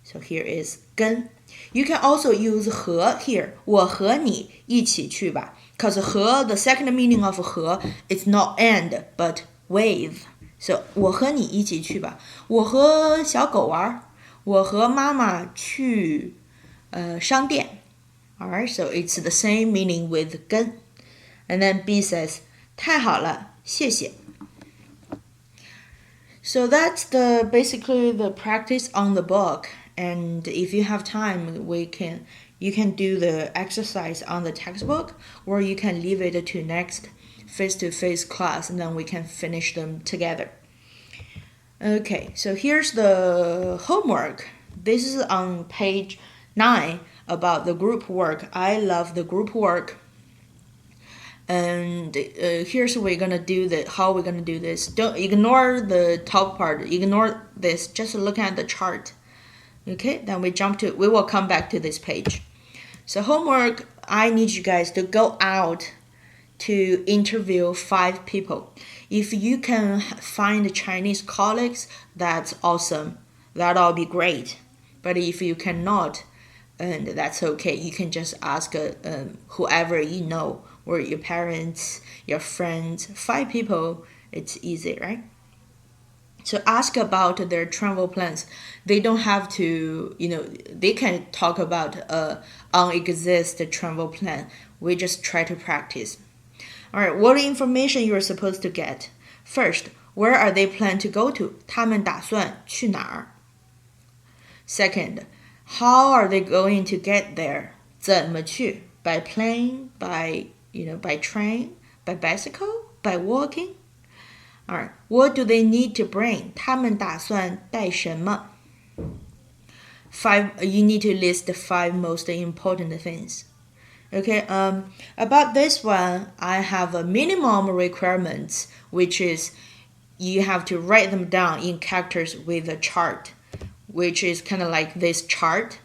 So here is 跟 You can also use 和 here 我和你一起去吧 Because 和 the second meaning of 和 is not and but with So 我和你一起去吧我和小狗玩我和妈妈去商店 Alright, so it's the same meaning with 跟 And then B says 太好了谢谢So that's basically the practice on the book. And if you have time, you can do the exercise on the textbook, or you can leave it to next face-to-face class, and then we can finish them together. Okay, so here's the homework. This is on page 9 about the group work. I love the group work. And here's how we're gonna do this. Don't ignore the top part. Ignore this. Just look at the chart. Okay, then we will come back to this page. So homework, I need you guys to go out to interview 5 people. If you can find Chinese colleagues, that's awesome. That'll be great. But if you cannot, and that's okay. You can just ask whoever you know, or your parents, your friends, 5 people. It's easy, right? So ask about their travel plans. They don't have to, they can talk about unexisted travel plan. We just try to practice. All right, what information you are supposed to get? First, where are they plan to go to? 他们打算去哪儿? Second, how are they going to get there? 怎么去? By plane, by train, by bicycle, by walking? Alright, what do they need to bring? 他们打算带什么? 5, you need to list the 5 most important things. Okay, about this one, I have a minimum requirements, which is you have to write them down in characters with a chart, which is kind of like this chart.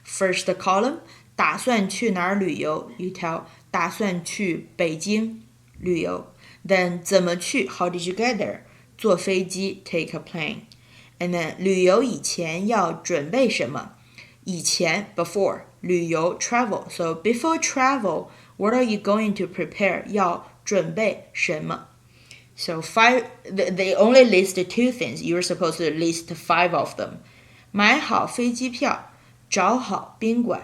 First column, 打算去哪儿旅游? You tell 打算去北京旅游. Then 怎么去? How did you get there? 坐飞机 take a plane. And then 旅游以前要准备什么？以前 before 旅游 travel. So before travel, what are you going to prepare? 要准备什么？So they only list 2 things. You're supposed to list 5 of them. 买好飞机票，找好宾馆，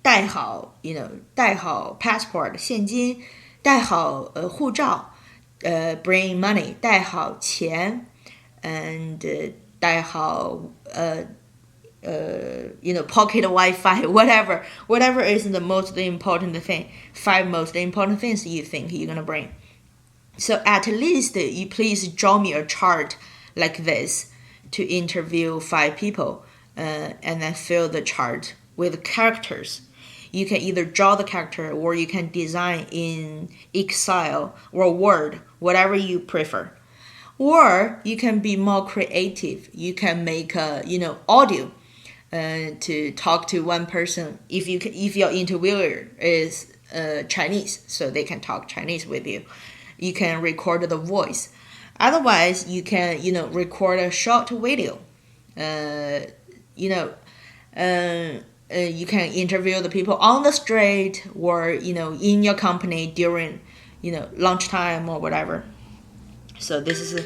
带好passport 现金，带好护照，bring money 带好钱 ，and 带好pocket Wi-Fi, whatever is the most important thing. 5 most important things you think you're gonna bring. So at least you please draw me a chart like this to interview 5 people, and then fill the chart with characters. You can either draw the character or you can design in Excel or Word, whatever you prefer. Or you can be more creative. You can make audio to talk to one person. If your interviewer is Chinese, so they can talk Chinese with you. You can record the voice. Otherwise, you can record a short video. You can interview the people on the street or in your company during lunchtime or whatever. So this is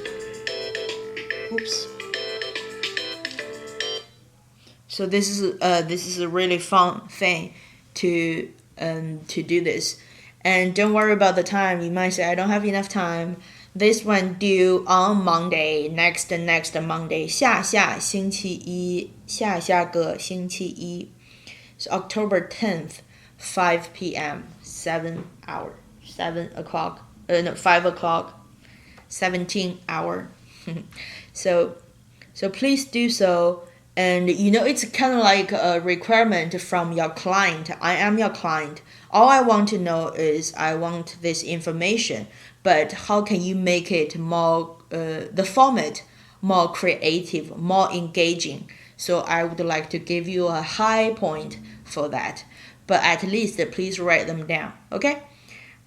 So this is a really fun thing to do this. And don't worry about the time. You might say, I don't have enough time. This one due on Monday, next Monday, 下星期一，下个星期一. So October 10th, 5 p.m., 7 o'clock, 5 o'clock, 17 hour. So please do so. And it's kind of like a requirement from your client. I am your client. All I want to know is I want this information, but how can you make it more, the format more creative, more engaging? So I would like to give you a high point for that. But at least please write them down, okay?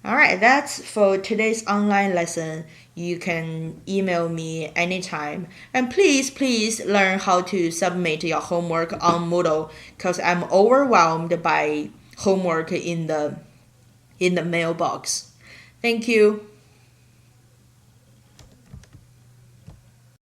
Alright, that's for today's online lesson. You can email me anytime. And please learn how to submit your homework on Moodle, because I'm overwhelmed by homework in the mailbox. Thank you.